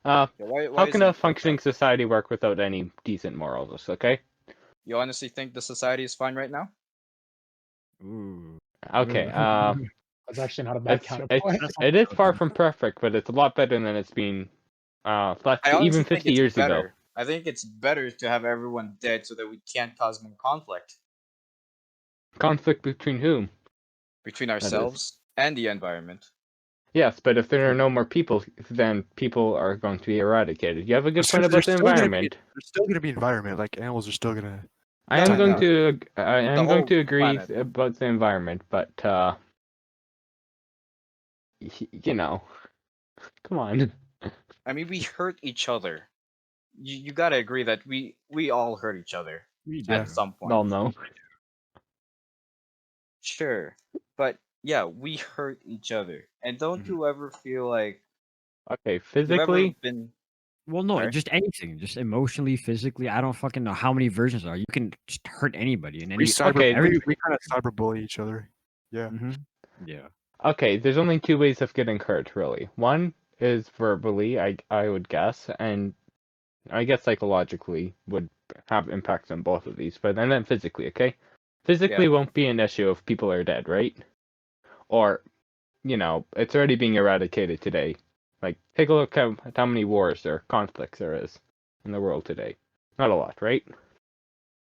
Yeah, why How is can it a functioning society work without any decent morals? Okay. You honestly think the society is fine right now? Ooh. Okay. That's actually not a bad counterpoint. It is far from perfect, but it's a lot better than it's been. I honestly Even think 50 it's years better. ago. I think it's better to have everyone dead so that we can't cause more conflict Conflict between whom? between is- ourselves and the environment. Yes, but if there are no more people, then people are going to be eradicated. You have a good So point about the environment. There's still gonna be environment. Like animals are still gonna. I am No, going no. to I am going whole to agree planet. about the environment, but you know, come on. I mean, we hurt each other. You gotta agree that we all hurt each other We Yeah. at some point. Well, no. Sure, but yeah, we hurt each other. And don't Mhm. you ever feel like Okay, you've ever physically, been Well, no, sorry? just anything, just emotionally, physically. I don't fucking know how many versions are. You can just hurt anybody and We any cyber Okay, we kind of cyberbully each other. Yeah. Yeah. okay, there's only two ways of getting hurt, really. One is verbally, I would guess, and I guess psychologically would have impacts on both of these, but then physically, okay? Physically Yeah. won't be an issue if people are dead, right? Or, it's already being eradicated today. Like, take a look at how many wars or conflicts there is in the world today. Not a lot, right?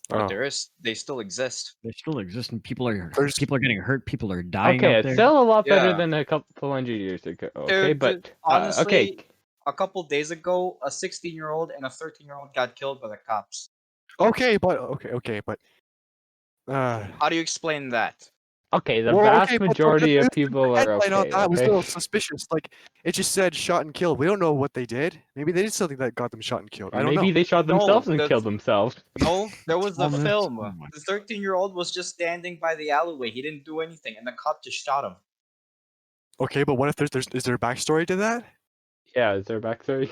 But Oh. they still exist. They still exist, and people are There's- getting hurt. People are dying Okay, out it's there. still a lot better Yeah. than a couple hundred years ago, okay? Dude, But, honestly, okay, a couple days ago, a 16-year-old and a 13-year-old got killed by the cops. Okay, but How do you explain that? okay, the well, vast okay, but majority of the people are headline on okay, that was a okay? little suspicious. Like it just said shot and killed. We don't know what they did. Maybe they did something that got them shot and killed. I don't Maybe know. they shot No, themselves and that's killed themselves. no. There was a Oh, that's- film. oh my The 13-year-old was just standing by the alleyway. He didn't do anything, and the cop just shot him. Okay, but what if is there a backstory to that? Yeah, is there a backstory?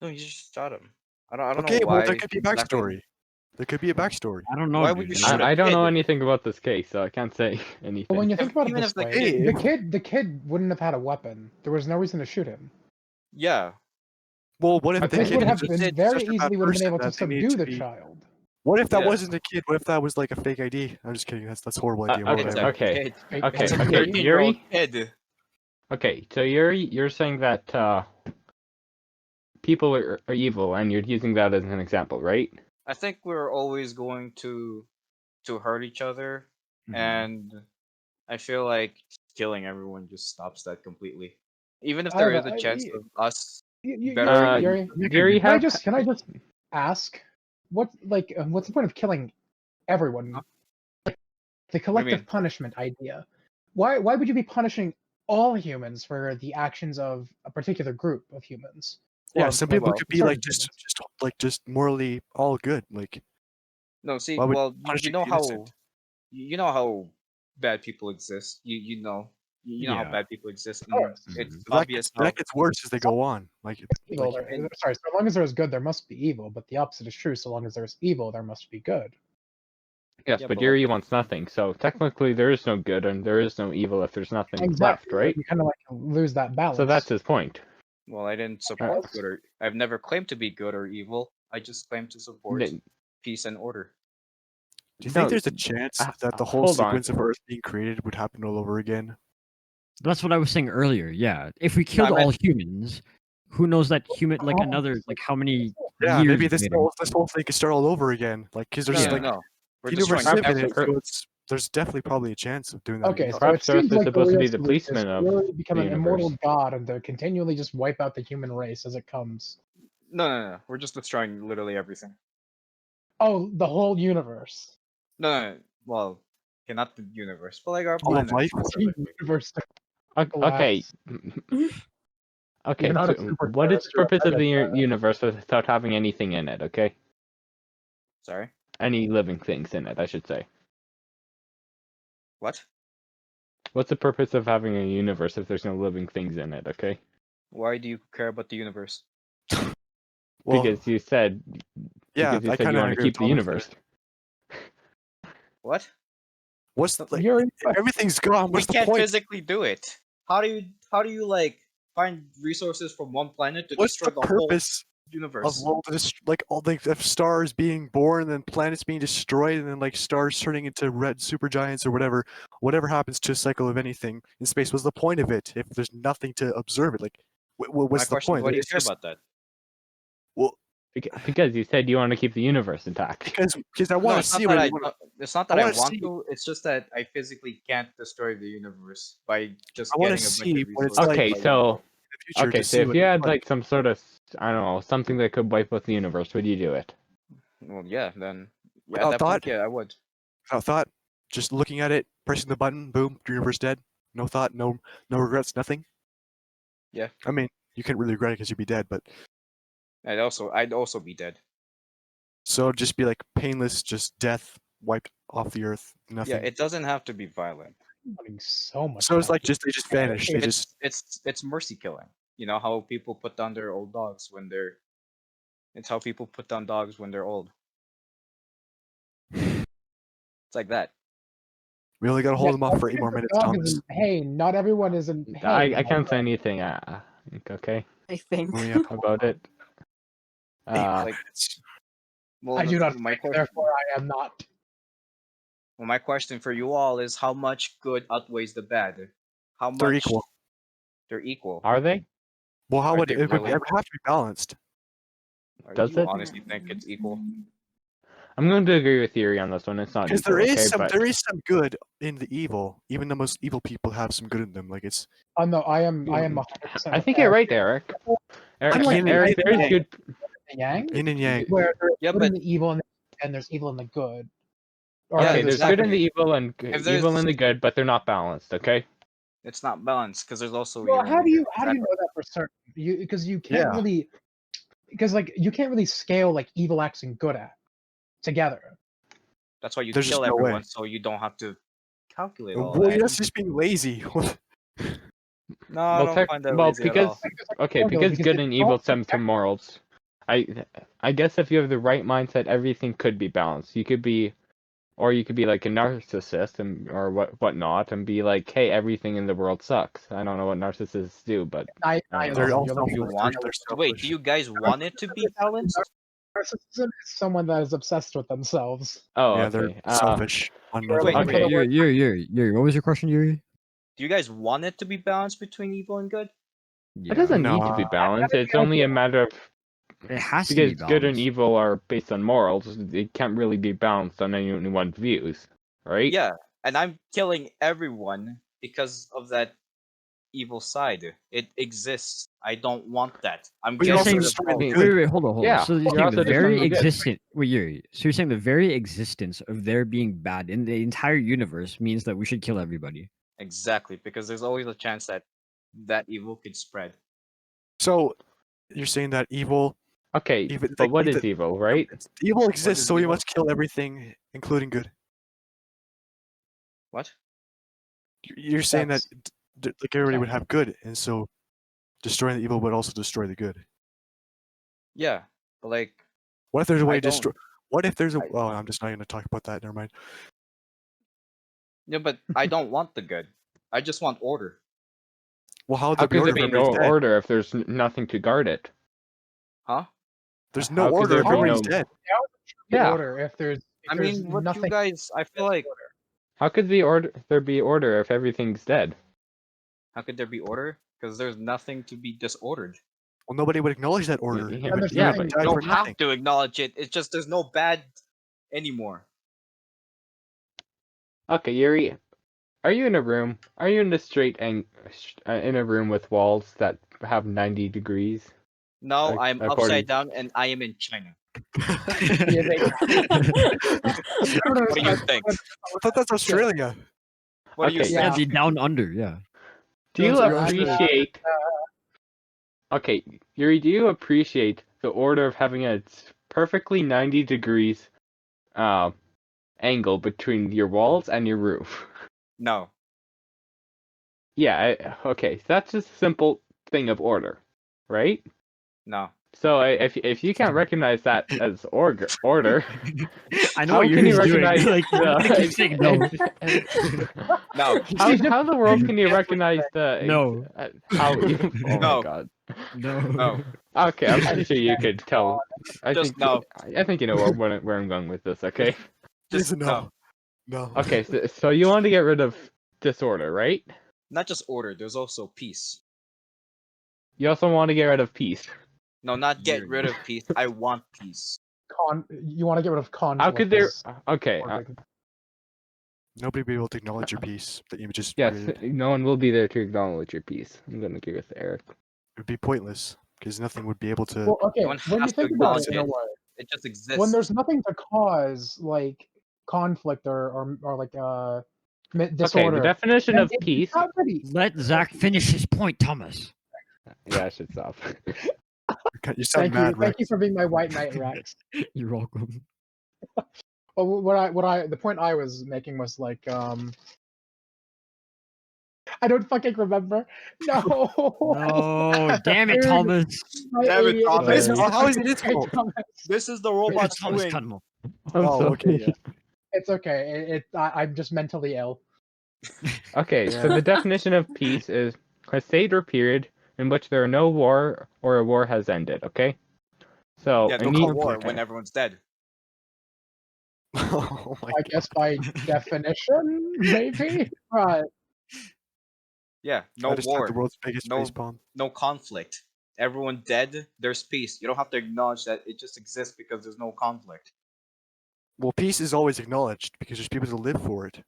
No, he just shot him. I don't know Okay, well why there could be a exactly. backstory. There could be a backstory. I don't know, Why dude. would you It- shoot a I don't know kid? anything about this case, so I can't say anything. But when you think about it Even this if the way, kid- the kid wouldn't have had a weapon. There was no reason to shoot him. Yeah. Well, what if Okay, the Kid kid would was have he just been did very such a bad easily would have been person able to that they needed subdue to the be- child. What if that Yeah. wasn't a kid? What if that was like a fake ID? I'm just kidding. That's a horrible idea. Why would I It's ever- a Okay, kid. okay, It's a okay, 13-year-old Yuri? kid. Okay, so you're saying that people are evil, and you're using that as an example, right? I think we're always going to hurt each other, Mhm. and I feel like killing everyone just stops that completely. Even if I there have is a chance of us Yuri, bettering. Yuri, can have I just ask what's the point of killing everyone? Huh? Like the mean? collective punishment idea. Why would you be punishing all humans for the actions of a particular group of humans? Yeah, Or, some like, people well, could be certain like humans? just morally all good. Like No, see, why would well, punishing the innocent? you know how bad people exist. You know how Yeah. bad people exist, Of and course. it's Mhm. obvious how That gets worse as they go on. Like Evil, like sorry, so long as there's good, there must be evil, but the opposite is true. So long as there's evil, there must be good. yes, yeah, but but Yuri like wants nothing, so technically there is no good and there is no evil if there's nothing left, Exactly. right? You kind of like lose that balance. So that's his point. well, I didn't support course. good or I've never claimed to be good or evil. I just claim to support N- peace and order. do you No, think there's a chance that the whole hold on. sequence of Earth being created would happen all over again? That's what I was saying earlier. Yeah, if we No, I killed all meant humans, who knows that how many Yeah, years maybe this later? whole thing could start all over again. Like because there's Yeah. like no. We're the universe destroying live in it, everything. so there's definitely probably a chance of doing that Okay, again. so Perhaps it Earth seems is like the supposed to real be the solution is policeman to of really become the an immortal universe. god and to continually just wipe out the human race as it comes. No. We're just destroying literally everything. Oh, the whole universe. No. Well, okay, not the universe, but like our All of planet life? specifically. Universe. Okay. Okay, You're not a so super what is the terrestrial purpose of the predator. universe without having anything in it, okay? Sorry. Any living things in it, I should say. What? What's the purpose of having a universe if there's no living things in it, okay? Why do you care about the universe? Well, Because you said yeah, you I said kind you of want to agree with keep the Thomas there. universe. What? What's like You're everything's gone? We What's the can't point? physically do it. How do you like find resources from one planet to What's destroy the the whole purpose of universe? like all the of stars being born and then planets being destroyed and then like stars turning into red supergiants or whatever happens to a cycle of anything in space? What's the point of it if there's nothing to observe it? Like My what's the question is, point? why do you It's care just about that? well Because you said you want to keep the universe intact. because I No, want to it's not see that what I. it, It's not that I I wanna want see- to. It's just that I physically can't destroy the universe by just I wanna getting a bunch see of what it's resources. like Okay, by so one. in the future okay, to so see if what you it's had like. like some sort of I don't know something that could wipe out the universe, would you do it? Well, yeah, then at Without that thought? point, yeah, I would. Without thought, just looking at it, pressing the button, boom, universe dead. No thought, no regrets, nothing. Yeah. I mean, you couldn't really regret it because you'd be dead, but I'd also be dead. so it'd just be like painless, just death, wiped off the earth. Nothing. Yeah, it doesn't have to be violent. I'm wanting so much. So it's like time. they just vanish. They just It's mercy killing. You know how people put down their old dogs when they're. It's how people put down dogs when they're old. It's like that. we only gotta hold them off for 8 more minutes, Dog is Thomas. in pain. Not everyone is in pain. I can't say anything. Okay, I think. We only have about it. 8 more like- minutes. Well, I do not. My Think, question, therefore, I am not. well, my question for you all is: how much good outweighs the bad? How much? They're equal. They're equal. Are they? Well, how Are would they it would really? have to be balanced? Or Does you it? honestly think it's equal? I'm going to agree with Yuri on this one. It's not Because equal, okay, there is some good in the evil. Even the most evil people have some good in them. Like it's No, I am. I am. 100% I think you're right, Eric. Eric, like- Eric, I there's like- good. Yang, yin and yang. where there's Yeah, good but in the evil and there's evil in the good. Or Yeah, Okay, there's there's good in the exactly. evil and If evil there's- and the good, but they're not balanced. Okay. it's not balanced because there's also. Well, evil how in do the you good. know that for certain? Because you can't Yeah. really, because like you can't really scale like evil acts and good acts together. That's why you There's just kill no way. everyone, so you don't have to calculate all Well, that. that's just being lazy. No, I don't find that lazy at all. Okay, because good and evil stems from morals. I guess if you have the right mindset, everything could be balanced. You could be, or you could be like a narcissist or whatnot, and be like, hey, everything in the world sucks. I don't know what narcissists do, but I They're know. all You're selfish. You looking- want? They're Wait, selfish. do you guys want it to be balanced? Narcissism is someone that is obsessed with themselves. oh, Yeah, okay. they're selfish. Wait, okay. Yuri, what was your question, Yuri? Do you guys want it to be balanced between evil and good? It doesn't need to be No. balanced. It's only a matter of It has to be because good and balanced. evil are based on morals. It can't really be balanced on anyone's views, right? Yeah, and I'm killing everyone because of that evil side. It exists. I don't want that. I'm But you're getting also rid of destroying all the Wait, of it. wait, hold on. Yeah, So you're you're saying also the destroying very the good. existence. Wait, Yuri. So you're saying the very existence of there being bad in the entire universe means that we should kill everybody. Exactly, because there's always a chance that that evil could spread. So you're saying that evil, Okay, even but like, what the- is evil, right? evil exists, is so we evil? must kill everything, including good. What? You're saying that like everybody would have good, and so destroying the evil would also destroy the good. Yeah, but like, What if there's a way I to destroy? don't- What if there's a? I- Oh, I'm just not going to talk about that. Never mind. yeah, but I don't want the good. I just want order. Well, how would How there be could order there if be no everybody's dead? order if there's nothing to guard it? Huh? There's How no could order there if be everybody's no- dead. Yeah. Order if there's. If I there's mean, what nothing. you guys? I feel like. How could there be order if everything's dead? How could there be order? Because there's nothing to be disordered. Well, nobody would acknowledge that order. Yeah, It but- would- yeah, it would but- die You for don't have nothing. to acknowledge it. It's just there's no bad anymore. Okay, Yuri, are you in a room? Are you in a in a room with walls that have 90 degrees? No, Like, I'm according- upside down and I am in China. What What do you think? I thought that's Australia. What do you Okay, think? Yeah, Yeah. the down under. Yeah. Do you Those are actually- appreciate? Okay, Yuri, do you appreciate the order of having a perfectly 90 degrees angle between your walls and your roof? No. Yeah, okay, so that's just a simple thing of order, right? No. So if you can't recognize that as order, I know how what can you Yuri's doing. recognize Like, the, keep saying no. No. how the world can you recognize the No. how you, oh No. my god. No. No. Okay, I'm pretty sure you could tell. I Just think no. I think you know where I'm going with this. Okay. Just no. No. Okay, so you want to get rid of disorder, right? Not just order. There's also peace. You also want to get rid of peace. No, not get You're- rid of peace. I want peace. You want to get rid of conflict. How could there? is Okay. order. Nobody would be able to acknowledge your peace that you just Yes, created. no one will be there to acknowledge your peace. I'm gonna agree with Eric. It would be pointless because nothing would be able to. Well, okay. No one When you has to think about acknowledge it in a it. way, It just exists. when there's nothing to cause like conflict or like Okay, disorder. the definition then of it's peace. not really- Let Zach finish his point, Thomas. Yeah, I should stop. You sound mad, Thank you for being my white knight, Rex. You're welcome. The point I was making was like, I don't fucking remember. No. No, damn it, Dude, Thomas. my Damn it, ADHD Thomas. is How is it his fucking fault? Thomas. This is the It's robot's Thomas doing. Cunmore. I'm Oh, sorry. okay, yeah. It's okay. I'm just mentally ill. Okay, so Yeah. the definition of peace is a state or period in which there are no war or a war has ended. Okay, so Yeah, in no need- Cold War okay. when everyone's dead. Oh my I guess by definition, maybe. Right. Yeah, I no just had the war, world's biggest no facepalm. no conflict. Everyone dead, there's peace. You don't have to acknowledge that it just exists because there's no conflict. Well, peace is always acknowledged because there's people to live for it.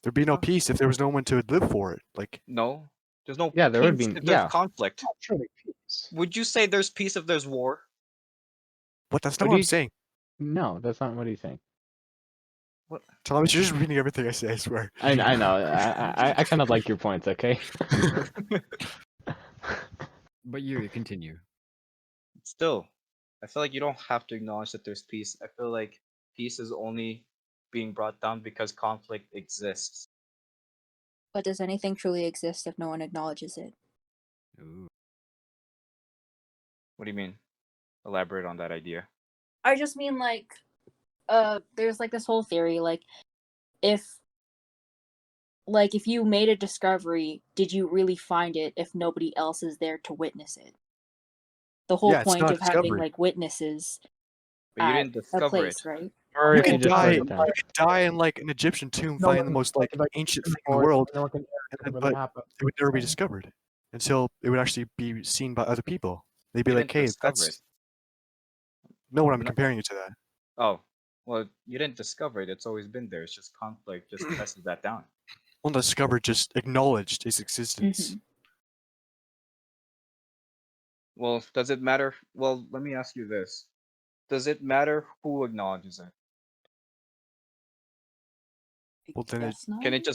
There'd be no Huh? peace if there was no one to live for it. Like, No, there's no Yeah, there would peace be- if there's yeah. conflict. Not truly peace. Would you say there's peace if there's war? what? That's What not do what I'm you- saying. No, that's not what he's saying. Thomas, you're just reading everything I say, I swear. I know. I kind of like your points. Okay. But Yuri, continue. Still, I feel like you don't have to acknowledge that there's peace. I feel like peace is only being brought down because conflict exists. But does anything truly exist if no one acknowledges it? Ooh. What do you mean? Elaborate on that idea. I just mean like, there's like this whole theory, like, if you made a discovery, did you really find it if nobody else is there to witness it? The whole Yeah, it's point not of having discovery. like witnesses But you at didn't a discover place, it. right? Or You if can you just die. write You it down. could die in like an Egyptian tomb, No finding the one- most like no one- ancient thing in the world, No one can and what but happened. it would never be discovered until it would actually be seen by other people. They'd be You like, didn't "Hey, discover that's it. no one." I'm No. comparing it to that. Oh, well, you didn't discover it. It's always been there. It's just conflict just presses that down. Well, discovered, just acknowledged its existence. Mhm. Well, does it matter? Well, let me ask you this. Does it matter who acknowledges it? Well, then it- Guess not. Can it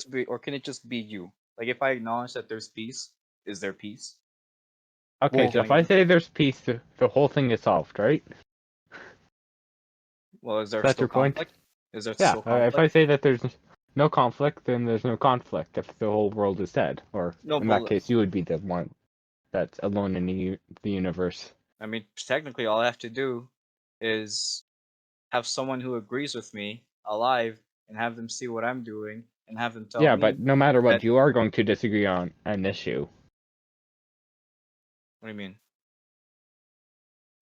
just be you? Like if I acknowledge that there's peace, is there peace? Okay, Well- so if I say there's peace, the whole thing is solved, right? Well, is there That's still your point? conflict? Is there Yeah. still If conflict? I say that there's no conflict, then there's no conflict. If the whole world is dead, or No, in but that case, you would be the one that's alone in the universe. I mean, technically, all I have to do is have someone who agrees with me alive and have them see what I'm doing and have them tell Yeah, me. but no matter what, that- you are going to disagree on an issue. What do you mean?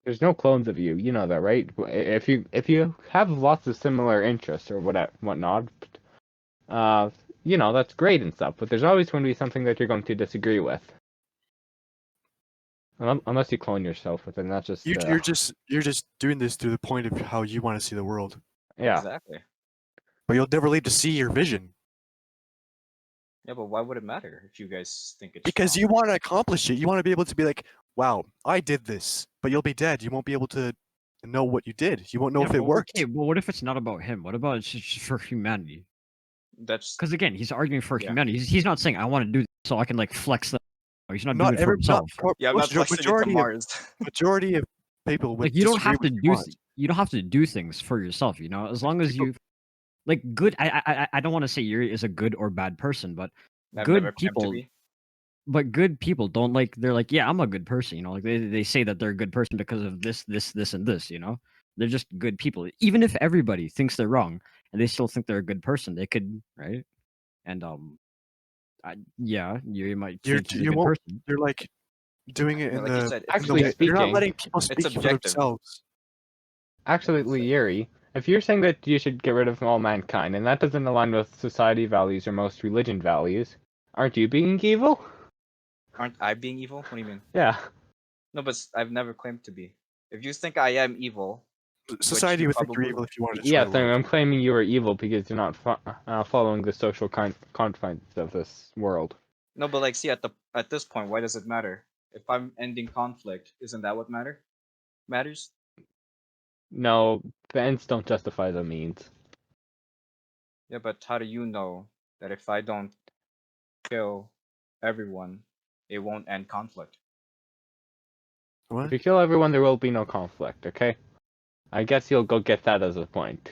There's no clones of you. You know that, right? If you have lots of similar interests or whatnot, you know that's great and stuff. But there's always going to be something that you're going to disagree with. Unless you clone yourself, but then that's just you're just doing this through the point of how you want to see the world, yeah. Exactly. but you'll never leave to see your vision Yeah, but why would it matter if you guys think it's because strong? you want to accomplish it. You want to be able to be like, "Wow, I did this," but you'll be dead. You won't be able to know what you did. You won't know Yeah, if it but worked. Okay, well, what if it's not about him? What about it's just for humanity? That's Because again, he's arguing for Yeah. humanity. He's not saying I want to do this so I can like flex them. He's not, doing it for Not himself. yeah. I'm not flexing it to majority of Mars. majority of people would Like you don't disagree have to with you do want. you don't have to do things for yourself. You know, as long as People- you like good. I don't want to say Yuri is a good or bad person, but I've good never claimed to people. be. But good people don't like. They're like, yeah, I'm a good person. You know, like they say that they're a good person because of this, and this. You know, they're just good people. Even if everybody thinks they're wrong and they still think they're a good person, they could, right? And yeah, you might You're- think he's a you good won't- person. You're like doing it Yeah, in like you the, said, in the Actually way- you're not speaking, letting people speak for objective. themselves. Actually, Yuri, if you're saying that you should get rid of all mankind, and that doesn't align with society values or most religion values, aren't you being evil? Aren't I being evil? What do you mean? Yeah. No, but I've never claimed to be. If you think I am evil, Society you would think you're probably- evil if you wanted to destroy Yes, the world. I'm claiming you are evil because you're not following the social confines of this world. no, but like, see, at this point, why does it matter? If I'm ending conflict, isn't that what matters? No, the ends don't justify the means. Yeah, but how do you know that if I don't kill everyone, it won't end conflict? If What? you kill everyone, there will be no conflict, okay? I guess you'll go get that as a point.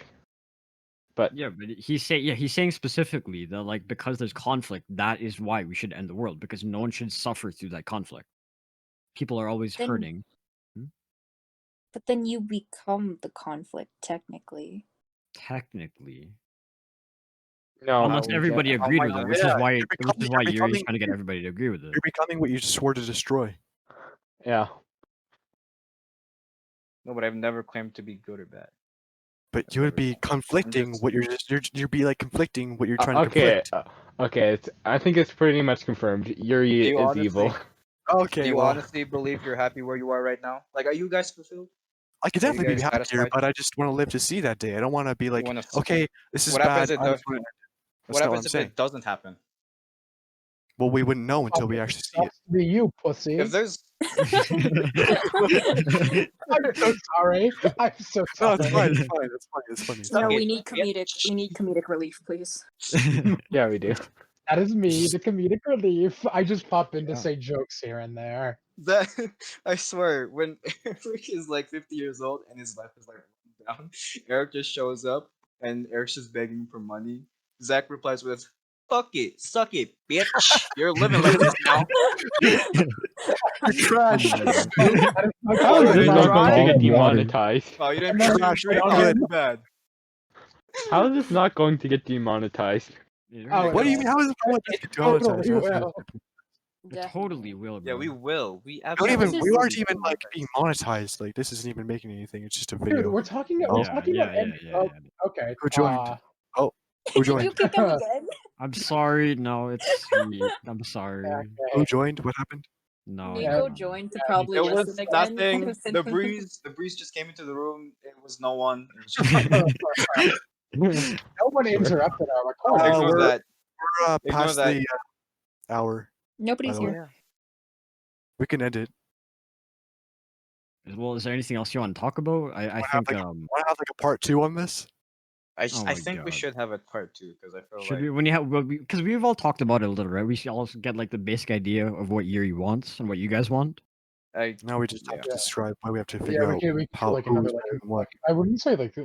But Yeah, but he's saying specifically that like because there's conflict, that is why we should end the world because no one should suffer through that conflict. People are always Then- hurting. But then you become the conflict, technically. Technically, no, unless everybody Oh agreed my with it, God. which Yeah, is why you're Yuri's becoming- trying to get everybody to agree with it. You're becoming what you swore to destroy. Yeah. No, but I've never claimed to be good or bad. But you would be conflicting just- what you'd be like conflicting what you're trying to Okay. conflict. Okay. I think it's pretty much confirmed. Yuri Do you is honestly- evil. Do Okay, you well, honestly believe you're happy where you are right now? Like, are you guys fulfilled? I could are you definitely be guys happier, satisfied? but I just want to live to see that day. I don't want to be like, wanna- okay, this is What bad. happens if I it just wanna- That's What not happens I'm if saying. it doesn't happen? Well, we wouldn't know until we actually see it. Sucks to be you, pussy. If there's I'm so sorry. I'm so No, sorry. it's fine. It's fine. It's fine. It's funny. It's No, Okay. we need comedic relief, please. Yeah, we do. That is me, the comedic relief. I just pop in to Yeah. say jokes here and there. that, I swear, when Eric is like 50 years old and his life is like down, Eric just shows up and Eric's just begging for money. Zach replies with, "Fuck it, suck it, bitch. You're living like this now." You're trash. That is my How is is this this not not going to get water? demonetized? Wow, you didn't And then- drink Trash, drink not all good. too bad. How is this not going to get demonetized? Oh, What do you mean? How is it going to get demonetized? Totally will. It totally will, Yeah, bro. we will. We Don't absolutely even. This We is- aren't even like being monetized. Like this isn't even making anything. It's just a video. Dude, we're talking. Oh. We're talking about. Oh, okay. Who joined? Who Did you joined? kick him again? I'm sorry. No, it's sweet. I'm sorry. Who joined? What happened? No. Nico no. joined to probably It listen was again. nothing. The breeze just came into the room. It was no one. It was just No one interrupted our Uh, recording. ignore we're- that. We're Ignore past that. the hour. Nobody's By the way. here. We can end it. Well, is there anything else you want to talk about? I Wanna have, think like, Want to have like a part 2 on this? I Oh my think we God. should have a part 2 because I feel should like we when you have because we've all talked about it a little, right? We should also get like the basic idea of what Yuri wants and what you guys want. Now we just have to Yeah. describe why we have to Yeah, figure we out could do how like who's another better than what. I wouldn't say like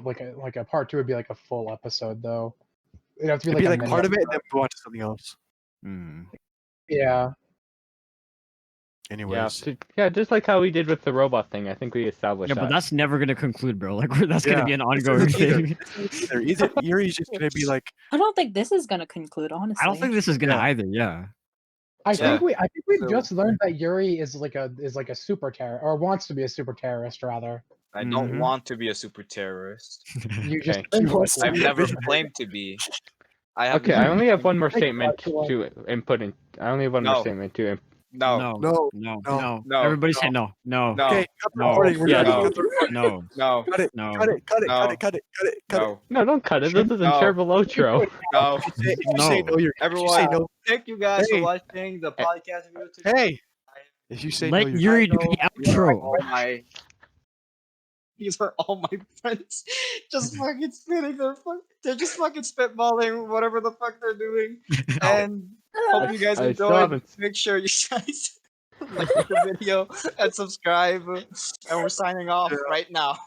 a part 2 would be like a full episode though. It'd have to be It'd like be a like part of mini it, and then move on to something else. Mm. Yeah. Anyways, Yeah, just like how we did with the robot thing. I think we established Yeah, that. but that's never gonna conclude, bro. Like that's Yeah, gonna be an this ongoing isn't either. thing. either Yuri's just gonna be like, I don't think this is gonna conclude, honestly. I don't think this is gonna Yeah. either. Yeah. I think we So- just learned that Yuri is like a super terrorist or wants to be a super terrorist rather. I don't Mhm. want to be a super terrorist. You just Okay. think wants to I've be a never bit- claimed to be. I have Okay, I only have one more Thank statement God, to input in. I only have one more No. statement to no. No. no, No. no, No. no, Everybody no. say no. No. No. okay, cut the No. recording. We're Yeah, done. no. Cut the recording. No. No. Cut it. No. Cut it. Cut it. No. Cut it. Cut it. Cut it. Cut it. No. No, don't cut it. This is a No. terrible outro. No. If you say No. no, you're. If you say Everyone, no, thank you guys for Hey. watching the podcast video today. hey. If you say Let no, you're. Yuri do I know the these are outro. all my- These are all my friends. Just fucking spitting. They're just fucking spitballing whatever the fuck they're doing. And hope you guys I still enjoyed. haven't- Make sure you guys like the video and subscribe. And we're signing off right now.